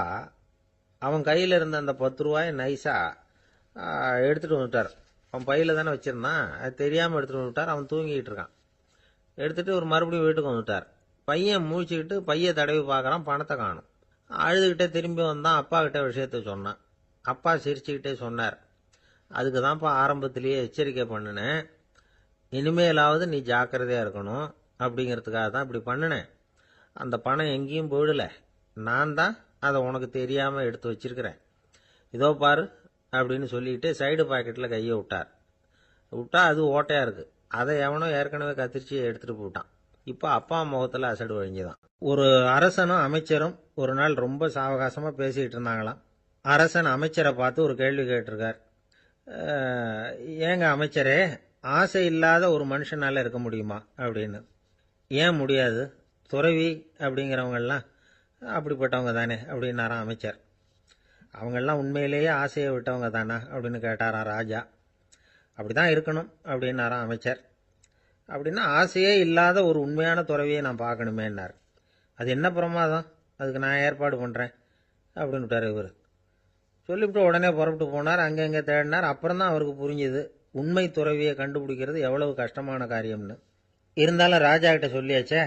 அவன் கையில் இருந்த அந்த 10 ரூபாயை நைஸாக எடுத்துகிட்டு வந்துட்டார். அவன் பையில் தானே வச்சிருந்தான், அது தெரியாமல் எடுத்துகிட்டு வந்துட்டார். அவன் தூங்கிக்கிட்டு இருக்கான். எடுத்துகிட்டு ஒரு மறுபடியும் வீட்டுக்கு வந்துட்டார். பையன் மூழ்கிக்கிட்டு பையை தடவி பார்க்குறான், பணத்தை காணும். அழுதுகிட்டே திரும்பி வந்தான். அப்பா கிட்ட விஷயத்த சொன்னான். அப்பா சிரிச்சுக்கிட்டே சொன்னார், அதுக்கு தான்ப்பா ஆரம்பத்திலேயே எச்சரிக்கை பண்ணினேன், இனிமேலாவது நீ ஜாக்கிரதையாக இருக்கணும் அப்படிங்கிறதுக்காக தான் இப்படி பண்ணினேன். அந்த பணம் எங்கேயும் போயிடல, நான் தான் அதை உனக்கு தெரியாமல் எடுத்து வச்சிருக்கிறேன். இதோ பாரு அப்படின்னு சொல்லிட்டு சைடு பாக்கெட்டில் கையை விட்டா அது ஓட்டையாக இருக்குது. அதை எவனோ ஏற்கனவே கத்திரிச்சு எடுத்துகிட்டு போட்டான். இப்போ அப்பா முகத்தில் அசடு வழிஞ்சுதான். ஒரு அரசனும் அமைச்சரும் ஒரு நாள் ரொம்ப சாவகாசமாக பேசிக்கிட்டு இருந்தாங்களாம். அரசன் அமைச்சரை பார்த்து ஒரு கேள்வி கேட்டிருக்கார். ஏங்க அமைச்சரே, ஆசை இல்லாத ஒரு மனுஷனால இருக்க முடியுமா அப்படின்னு. ஏன் முடியாது, துறவி அப்படிங்கிறவங்கெல்லாம் அப்படிப்பட்டவங்க தானே அப்படின்னாராம் அமைச்சர். அவங்கெல்லாம் உண்மையிலேயே ஆசையை விட்டவங்க தானா அப்படின்னு கேட்டாராம் ராஜா. அப்படி தான் இருக்கணும் அப்படின்னாராம் அமைச்சர். அப்படின்னா ஆசையே இல்லாத ஒரு உண்மையான துறவியை நான் பார்க்கணுமேன்னார். அது என்ன பிரமாதம், அதுக்கு நான் ஏற்பாடு பண்ணுறேன் அப்படின்னு விட்டார் இவர். சொல்லிவிட்டு உடனே புறப்பட்டு போனார். அங்கங்கே தேடினார். அப்புறம் தான் அவருக்கு புரிஞ்சுது உண்மை துறவியை கண்டுபிடிக்கிறது எவ்வளவு கஷ்டமான காரியம்னு. இருந்தாலும் ராஜா கிட்ட சொல்லியாச்சே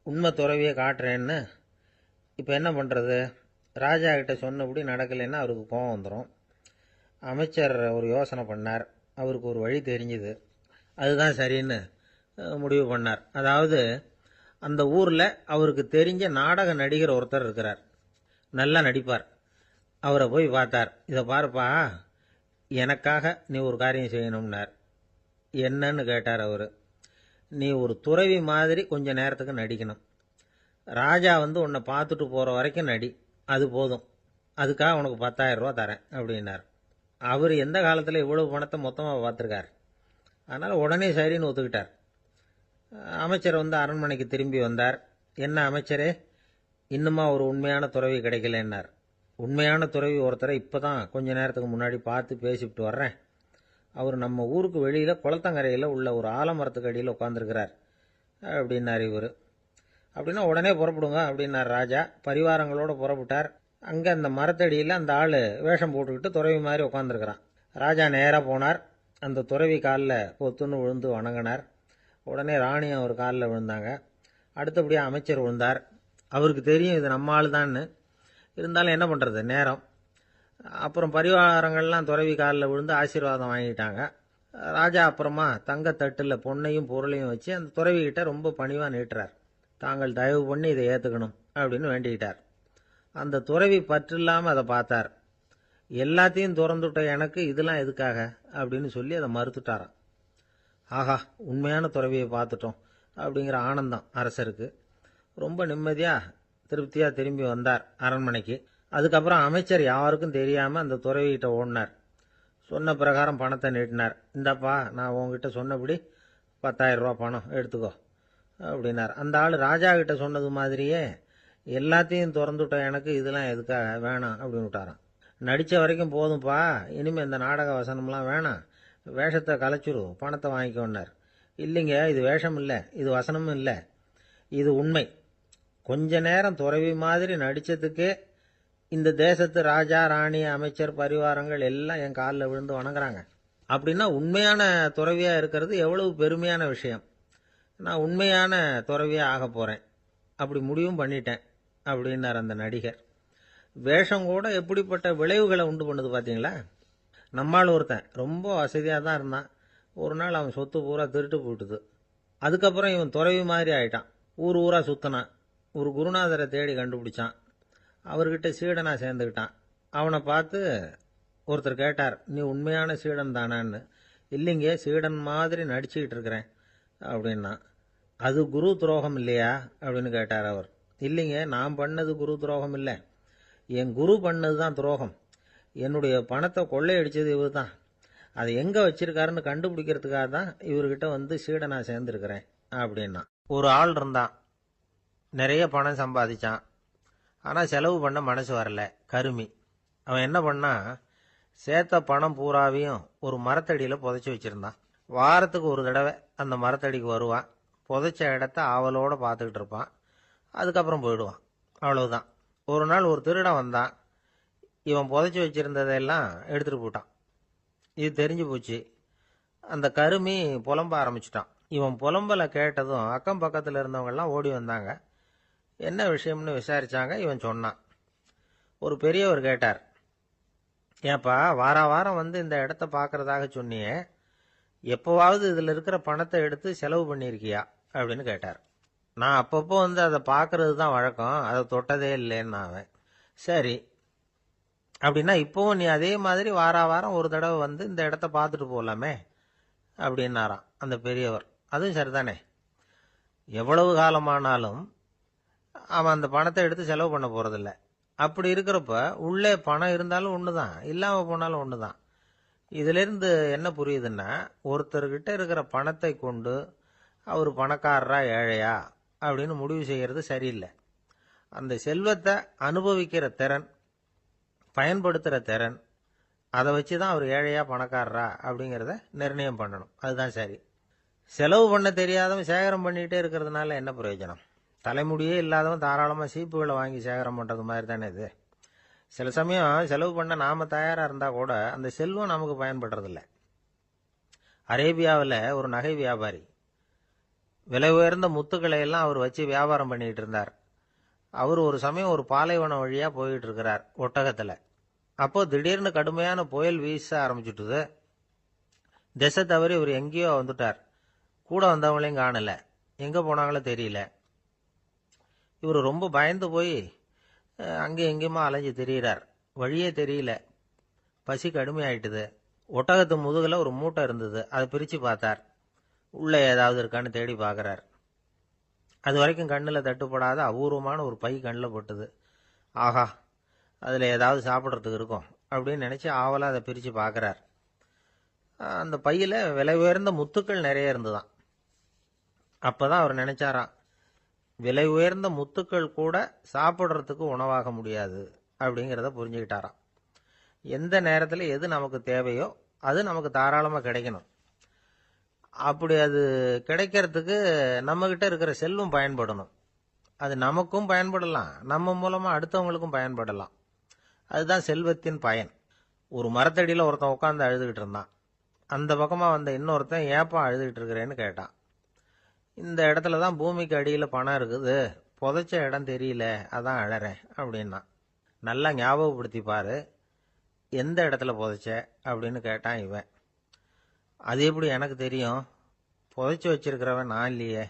உண்மை துறவியை காட்டுறேன்னு. இப்போ என்ன பண்ணுறது? ராஜா கிட்ட சொன்னபடி நடக்கலைன்னா அவருக்கு கோபம் வந்துடும். அமைச்சர் ஒரு யோசனை பண்ணார். அவருக்கு ஒரு வழி தெரிஞ்சுது. அதுதான் சரின்னு முடிவு பண்ணார். அதாவது அந்த ஊரில் அவருக்கு தெரிஞ்ச நாடக நடிகர் ஒருத்தர் இருக்கிறார், நல்லா நடிப்பார். அவரை போய் பார்த்தார். இதை பாருப்பா, எனக்காக நீ ஒரு காரியம் செய்யணும்னார். என்னன்னு கேட்டார் அவர். நீ ஒரு துறவி மாதிரி கொஞ்ச நேரத்துக்கு நடிக்கணும். ராஜா உன்னை பார்த்துட்டு போகிற வரைக்கும் நடி, அது போதும். அதுக்காக உனக்கு 10,000 ரூபா தரேன் அப்படின்னார். அவர் எந்த காலத்தில் இவ்வளவு பணத்தை மொத்தமாக பார்த்துருக்கார். அதனால் உடனே சரின்னு ஒத்துக்கிட்டார். அமைச்சர் அரண்மனைக்கு திரும்பி வந்தார். என்ன அமைச்சரே, இன்னுமா ஒரு உண்மையான துறவி கிடைக்கலன்னார். உண்மையான துறவி ஒருத்தரை இப்போ தான் கொஞ்ச நேரத்துக்கு முன்னாடி பார்த்து பேசிவிட்டு வர்றேன். அவர் நம்ம ஊருக்கு வெளியில் குளத்தங்கரையில் உள்ள ஒரு ஆலமரத்துக்கு அடியில் உட்காந்துருக்கிறார் அப்படின்னார் இவர். அப்படின்னா உடனே புறப்படுங்க அப்படின்னார் ராஜா. பரிவாரங்களோடு புறப்பட்டார். அங்கே அந்த மரத்தடியில் அந்த ஆள் வேஷம் போட்டுக்கிட்டு துறவி மாதிரி உட்காந்துருக்கிறான். ராஜா நேராக போனார். அந்த துறவி காலில் பொத்துன்னு விழுந்து வணங்கினார். உடனே ராணி அவர் காலில் விழுந்தாங்க. அடுத்தபடியாக அமைச்சர் விழுந்தார். அவருக்கு தெரியும் இது நம்ம ஆள் தான்னு. இருந்தாலும் என்ன பண்ணுறது, நேரம். அப்புறம் பரிவாரங்கள்லாம் துறவி காலில் விழுந்து ஆசீர்வாதம் வாங்கிட்டாங்க. ராஜா அப்புறமா தங்கத்தட்டில் பொன்னையும் பொருளையும் வச்சு அந்த துறவிகிட்ட ரொம்ப பணிவாக நீட்டுறார். தாங்கள் தயவு பண்ணி இதை ஏற்றுக்கணும் அப்படின்னு வேண்டிக்கிட்டார். அந்த துறவி பற்றில்லாமல் அதை பார்த்தார். எல்லாத்தையும் திறந்துட்ட எனக்கு இதெல்லாம் எதுக்காக அப்படின்னு சொல்லி அதை மறுத்துட்டாராம். ஆஹா, உண்மையான துறவியை பார்த்துட்டோம் அப்படிங்கிற ஆனந்தம் அரசருக்கு. ரொம்ப நிம்மதியாக திருப்தியாக திரும்பி வந்தார் அரண்மனைக்கு. அதுக்கப்புறம் அமைச்சர் யாருக்கும் தெரியாமல் அந்த துறவிகிட்ட ஓடினார். சொன்ன பிரகாரம் பணத்தை நீட்டினார். இந்தப்பா, நான் உங்ககிட்ட சொன்னபடி 10,000 ரூபா பணம் எடுத்துக்கோ. அப்படின்னார். அந்த ஆள் ராஜா கிட்ட சொன்னது மாதிரியே எல்லாத்தையும் திறந்துட்ட எனக்கு இதெல்லாம் எதுக்காக வேணாம் அப்படின்னு விட்டாராம். நடித்த வரைக்கும் போதும்ப்பா, இனிமேல் இந்த நாடக வசனம்லாம் வேணாம், வேஷத்தை கலைச்சிரு, பணத்தை வாங்கிக்கோன்னார். இல்லைங்க, இது வேஷம் இல்லை, இது வசனமும் இல்லை, இது உண்மை. கொஞ்ச நேரம் துறவி மாதிரி நடித்ததுக்கே இந்த தேசத்து ராஜா ராணி அமைச்சர் பரிவாரங்கள் எல்லாம் என் காலில் விழுந்து வணங்குறாங்க. அப்படின்னா உண்மையான துறவியாக இருக்கிறது எவ்வளவு பெருமையான விஷயம். நான் உண்மையான துறவியாக ஆக போகிறேன், அப்படி முடிவும் பண்ணிட்டேன் அப்படின்னார் அந்த நடிகர். வேஷம் கூட எப்படிப்பட்ட விளைவுகளை உண்டு பண்ணுது பார்த்தீங்களா. நம்மால் ஒருத்தன் ரொம்ப வசதியாக தான் இருந்தான், ஒரு நாள் அவன் சொத்து பூரா திருட்டு போட்டுது. அதுக்கப்புறம் இவன் துறவி மாதிரி ஆயிட்டான், ஊர் ஊராக சுற்றினான், ஒரு குருநாதரை தேடி கண்டுபிடிச்சான், அவர்கிட்ட சீடனாக சேர்ந்துக்கிட்டான். அவனை பார்த்து ஒருத்தர் கேட்டார், நீ உண்மையான சீடன் தானான்னு. இல்லைங்க, சீடன் மாதிரி நடிச்சுக்கிட்டு இருக்கிறேன் அப்படின்னா. அது குரு துரோகம் இல்லையா அப்படின்னு கேட்டார் அவர். இல்லைங்க, நான் பண்ணது குரு துரோகம் இல்லை, என் குரு பண்ணது தான் துரோகம். என்னுடைய பணத்தை கொள்ளையடிச்சது இவர் தான், அதை எங்கே வச்சிருக்காருன்னு கண்டுபிடிக்கிறதுக்காக தான் இவர்கிட்ட வந்து சீடனாக சேர்ந்துருக்கிறேன் அப்படின்னா. ஒரு ஆள் இருந்தான், நிறைய பணம் சம்பாதிச்சான், ஆனால் செலவு பண்ண மனசு வரல, கருமி. அவன் என்ன பண்ணா, சேர்த்த பணம் பூராவையும் ஒரு மரத்தடியில் புதைச்சி வச்சுருந்தான். வாரத்துக்கு ஒரு தடவை அந்த மரத்தடிக்கு வருவான், புதைச்ச இடத்த ஆவலோடு பார்த்துக்கிட்டு இருப்பான், அதுக்கப்புறம் போயிடுவான். அவ்வளவுதான். ஒரு நாள் ஒரு திருடன் வந்தான், இவன் புதைச்சி வச்சிருந்ததெல்லாம் எடுத்துகிட்டு போட்டான். இது தெரிஞ்சு போச்சு. அந்த கருமி புலம்ப ஆரம்பிச்சிட்டான். இவன் புலம்பலை கேட்டதும் அக்கம் பக்கத்தில் இருந்தவங்கெல்லாம் ஓடி வந்தாங்க. என்ன விஷயம்னு விசாரிச்சாங்க. இவன் சொன்னான். ஒரு பெரியவர் கேட்டார், ஏப்பா வாரம் வந்து இந்த இடத்த பார்க்கறதாக சொன்னியே, எப்போவாவது இதில் இருக்கிற பணத்தை எடுத்து செலவு பண்ணியிருக்கியா அப்படின்னு கேட்டார். நான் அப்பப்போ வந்து அதை பார்க்கறது தான் வழக்கம், அதை தொட்டதே இல்லைன்னு அவன். சரி, அப்படின்னா இப்போவும் நீ அதே மாதிரி வாரம் ஒரு தடவை வந்து இந்த இடத்த பார்த்துட்டு போகலாமே அப்படின்னாராம் அந்த பெரியவர். அதுவும் சரிதானே, எவ்வளவு காலமானாலும் அவன் அந்த பணத்தை எடுத்து செலவு பண்ண போறதில்ல. அப்படி இருக்கிறப்ப உள்ளே பணம் இருந்தாலும் ஒன்று தான், இல்லாமல் போனாலும் ஒன்று தான். இதிலிருந்து என்ன புரியுதுன்னா, ஒருத்தர்கிட்ட இருக்கிற பணத்தை கொண்டு அவர் பணக்காரரா ஏழையா அப்படின்னு முடிவு செய்கிறது சரியில்லை. அந்த செல்வத்தை அனுபவிக்கிற திறன், பயன்படுத்துகிற திறன், அதை வச்சு தான் அவர் ஏழையா பணக்காரரா அப்படிங்கிறத நிர்ணயம் பண்ணணும். அதுதான் சரி. செலவு பண்ண தெரியாதவன் சேகரம் பண்ணிகிட்டே இருக்கிறதுனால என்ன பிரயோஜனம்? தலைமுடியே இல்லாதவன் தாராளமாக சீப்புகளை வாங்கி சேகரம் பண்ணுறது மாதிரி தானே இது. சில சமயம் செலவு பண்ண நாம் தயாராக இருந்தால் கூட அந்த செல்வம் நமக்கு பயன்படுறதில்ல. அரேபியாவில் ஒரு நகை வியாபாரி விலை உயர்ந்த முத்துக்களை எல்லாம் அவர் வச்சு வியாபாரம் பண்ணிட்டு இருந்தார். அவர் ஒரு சமயம் ஒரு பாலைவனம் வழியாக போயிட்டு இருக்கிறார் ஒட்டகத்தில். அப்போ திடீர்னு கடுமையான புயல் வீச ஆரம்பிச்சுட்டுது. திசை தவறி இவர் எங்கேயோ வந்துட்டார். கூட வந்தவங்களையும் காணலை, எங்கே போனாங்களோ தெரியல. இவர் ரொம்ப பயந்து போய் அங்கேயும் எங்கேயுமா அலைஞ்சு திரியிறார். வழியே தெரியல, பசி கடுமையாயிட்டுது. ஒட்டகத்து முதுகில் ஒரு மூட்டை இருந்தது, அதை பிரித்து பார்த்தார். உள்ளே ஏதாவது இருக்கான்னு தேடி பார்க்குறார். அது வரைக்கும் கண்ணில் தட்டுப்படாத அபூர்வமான ஒரு பை கண்ணில் பட்டுது. ஆஹா, அதில் ஏதாவது சாப்பிட்றதுக்கு இருக்கும் அப்படின்னு நினச்சி ஆவலாக அதை பிரித்து பார்க்குறார். அந்த பையில் விலை உயர்ந்த முத்துக்கள் நிறைய இருந்துதான். அப்போ தான் அவர் நினச்சாராம், விலை உயர்ந்த முத்துக்கள் கூட சாப்பிட்றதுக்கு உணவாக முடியாது அப்படிங்கிறத புரிஞ்சுக்கிட்டாராம். எந்த நேரத்தில் எது நமக்கு தேவையோ அது நமக்கு தாராளமாக கிடைக்கணும். அப்படி அது கிடைக்கிறதுக்கு நம்மகிட்ட இருக்கிற செல்வம் பயன்படணும். அது நமக்கும் பயன்படலாம், நம்ம மூலமாக அடுத்தவங்களுக்கும் பயன்படலாம். அதுதான் செல்வத்தின் பயன். ஒரு மரத்தடியில் ஒருத்தன் உட்காந்து அழுதுகிட்டு இருந்தான். அந்த பக்கமாக வந்த இன்னொருத்தன் ஏப்பா அழுதுகிட்டு இருக்கிறேன்னு கேட்டான். இந்த இடத்துல தான் பூமிக்கு அடியில் பணம் இருக்குது, புதைச்ச இடம் தெரியல, அதான் அழறேன் அப்படின்னா. நல்லா ஞாபகப்படுத்தி பாரு, எந்த இடத்துல புதைச்ச அப்படின்னு கேட்டான் இவன். அது எப்படி எனக்கு தெரியும், புதைச்சி வச்சிருக்கிறவன் நான் இல்லையே,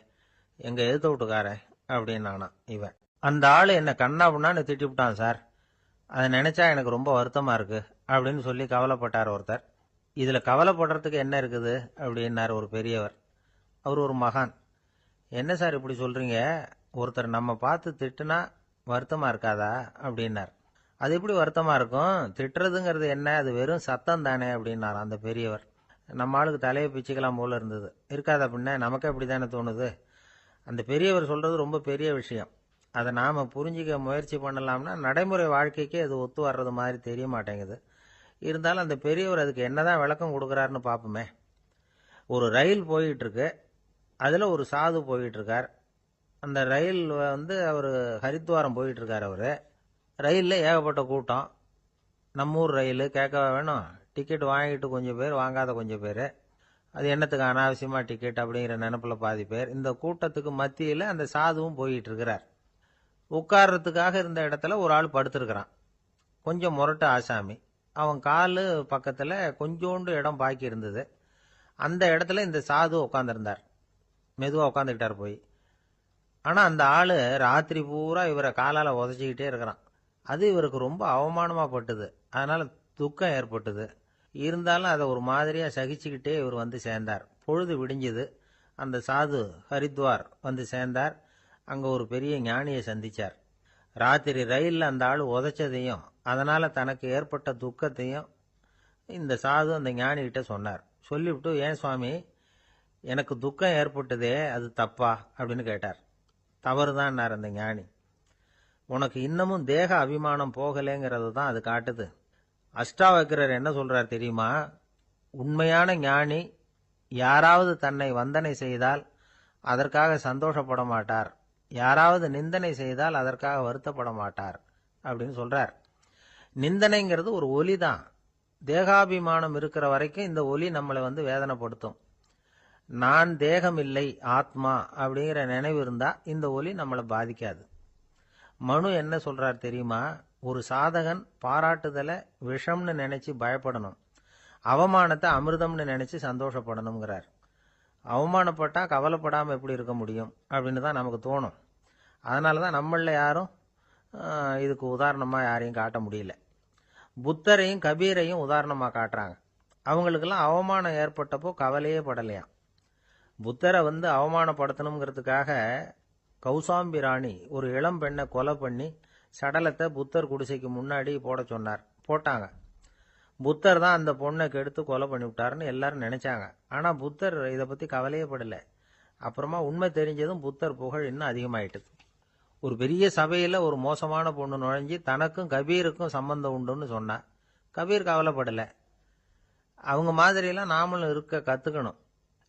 எங்கள் எதிர்த்த வீட்டுக்காரன் அப்படின்னானா இவன். அந்த ஆள் என்னை கண்ணாப்புண்ணான்னு திட்டிவிட்டான் சார், அதை நினச்சா எனக்கு ரொம்ப வருத்தமாக இருக்குது அப்படின்னு சொல்லி கவலைப்பட்டார் ஒருத்தர். இதில் கவலைப்படுறதுக்கு என்ன இருக்குது அப்படின்னார் ஒரு பெரியவர். அவர் ஒரு மகான். என்ன சார் இப்படி சொல்கிறீங்க, ஒருத்தர் நம்ம பார்த்து திட்டுனா வருத்தமாக இருக்காதா அப்படின்னார். அது எப்படி வருத்தமாக இருக்கும், திட்டுறதுங்கிறது என்ன, அது வெறும் சத்தம் தானே அப்படின்னார் அந்த பெரியவர். நம்ம ஆளுக்கு தலையை பிச்சுக்கலாம் போல இருந்தது. இருக்காது அப்படின்னா நமக்கு அப்படி தானே தோணுது. அந்த பெரியவர் சொல்றது ரொம்ப பெரிய விஷயம். அதை நாம புரிஞ்சிக்க முயற்சி பண்ணலாம்னா நடைமுறை வாழ்க்கைக்கே அது ஒத்து வர்றது மாதிரி தெரிய மாட்டேங்குது. இருந்தாலும் அந்த பெரியவர் அதுக்கு என்னதான் விளக்கம் கொடுக்குறாருன்னு பார்ப்போமே. ஒரு ரயில் போயிட்டு இருக்கு. அதுல ஒரு சாது போயிட்டு இருக்கார். அந்த ரயில் அவர் ஹரித்வாரம் போயிட்டு இருக்கார். அவரு ரயில்ல ஏகப்பட்ட கூட்டம். நம்ம ஊர் ரயில் கேட்கவா வேணும்? டிக்கெட் வாங்கிட்டு கொஞ்சம் பேர், வாங்காத கொஞ்சம் பேர். அது என்னத்துக்கு அனாவசியமா டிக்கெட் அப்படிங்கிற நினைப்புல பாதி பேர். இந்த கூட்டத்துக்கு மத்தியில அந்த சாதுவும் போயிட்டு இருக்கிறார். உட்கார்றதுக்காக இருந்த இடத்துல ஒரு ஆள் படுத்திருக்கிறான். கொஞ்சம் முரட்டு ஆசாமி. அவன் காலு பக்கத்துல கொஞ்சோண்டு இடம் பாக்கி இருந்தது. அந்த இடத்துல இந்த சாது உட்காந்துருந்தார். மெதுவா உட்காந்துக்கிட்டார் போய். ஆனா அந்த ஆளு ராத்திரி பூரா இவரை காலால உதச்சிக்கிட்டே இருக்கிறான். அது இவருக்கு ரொம்ப அவமானமா பட்டுது. அதனால துக்கம் ஏற்பட்டது. இருந்தாலும் அதை ஒரு மாதிரியா சகிச்சுக்கிட்டே இவர் சேர்ந்தார். பொழுது விடிஞ்சது. அந்த சாது ஹரித்வார் சேர்ந்தார். அங்க ஒரு பெரிய ஞானியை சந்திச்சார். ராத்திரி ரயில்ல அந்த ஆள் உதைச்சதையும் அதனால தனக்கு ஏற்பட்ட துக்கத்தையும் இந்த சாது அந்த ஞானி கிட்ட சொன்னார். சொல்லிவிட்டு, ஏன் சுவாமி, எனக்கு துக்கம் ஏற்பட்டதே அது தப்பா அப்படின்னு கேட்டார். தவறுதான் அந்த ஞானி. உனக்கு இன்னமும் தேக அபிமானம் போகலேங்கிறது தான் அது காட்டுது. அஷ்டாவக்கிரர் என்ன சொல்றார் தெரியுமா? உண்மையான ஞானி யாராவது தன்னை வந்தனை செய்தால் அதற்காக சந்தோஷப்பட மாட்டார், யாராவது நிந்தனை செய்தால் அதற்காக வருத்தப்பட மாட்டார் அப்படின்னு சொல்றார். நிந்தனைங்கிறது ஒரு ஒலி தான். தேகாபிமானம் இருக்கிற வரைக்கும் இந்த ஒலி நம்மளை வேதனைப்படுத்தும். நான் தேகம் இல்லை, ஆத்மா அப்படிங்கிற நினைவு இருந்தா இந்த ஒலி நம்மளை பாதிக்காது. மனு என்ன சொல்றார் தெரியுமா? ஒரு சாதகன் பாராட்டுதலை விஷம்னு நினைச்சு பயப்படணும், அவமானத்தை அமிர்தம்னு நினைச்சு சந்தோஷப்படணுங்கிறார். அவமானப்பட்டா கவலைப்படாம எப்படி இருக்க முடியும் அப்படின்னு தான் நமக்கு தோணும். அதனாலதான் நம்மள யாரும் இதுக்கு உதாரணமா யாரையும் காட்ட முடியல. புத்தரையும் கபீரையும் உதாரணமா காட்டுறாங்க. அவங்களுக்கெல்லாம் அவமானம் ஏற்பட்டப்போ கவலையே படலையாம். புத்தரை அவமானப்படுத்தணுங்கிறதுக்காக கௌசாம்பி ராணி ஒரு இளம் பெண்ணை கொலை பண்ணி சடலத்தை புத்தர் குடிசைக்கு முன்னாடி போட சொன்னார். போட்டாங்க. புத்தர் தான் அந்த பொண்ணை கெடுத்து கொலை பண்ணி விட்டாருன்னு எல்லாரும் நினைச்சாங்க. ஆனா புத்தர் இதை பத்தி கவலையே படல. அப்புறமா உண்மை தெரிஞ்சதும் புத்தர் புகழ் இன்னும் அதிகமாயிட்டுது. ஒரு பெரிய சபையில ஒரு மோசமான பொண்ணு நுழைஞ்சி தனக்கும் கபீருக்கும் சம்பந்தம் உண்டுன்னு சொன்னா கபீர் கவலைப்படல. அவங்க மாதிரியெல்லாம் நாமளும் இருக்க கத்துக்கணும்.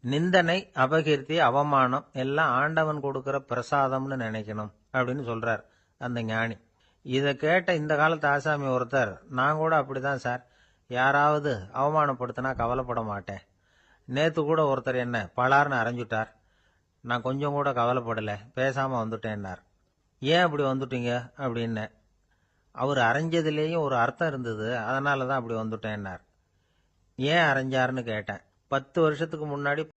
நிந்தனை, அபகீர்த்தி, அவமானம் எல்லாம் ஆண்டவன் கொடுக்கிற பிரசாதம்னு நினைக்கணும் அப்படின்னு சொல்றார் அந்த ஞானி. இதை கேட்ட இந்த காலத்து ஆசாமி ஒருத்தர், நான் கூட அப்படிதான் சார், யாராவது அவமானப்படுத்தினா கவலைப்பட மாட்டேன். நேத்து கூட ஒருத்தர் என்ன பலார்னு அரைஞ்சுட்டார், நான் கொஞ்சம் கூட கவலைப்படல, பேசாம வந்துட்டேன்னார். ஏன் அப்படி வந்துட்டீங்க அப்படின்னு. அவர் அரைஞ்சதுலேயும் ஒரு அர்த்தம் இருந்தது, அதனாலதான் அப்படி வந்துட்டேன்னார். ஏன் அரைஞ்சாருன்னு கேட்டேன். 10 வருஷத்துக்கு முன்னாடி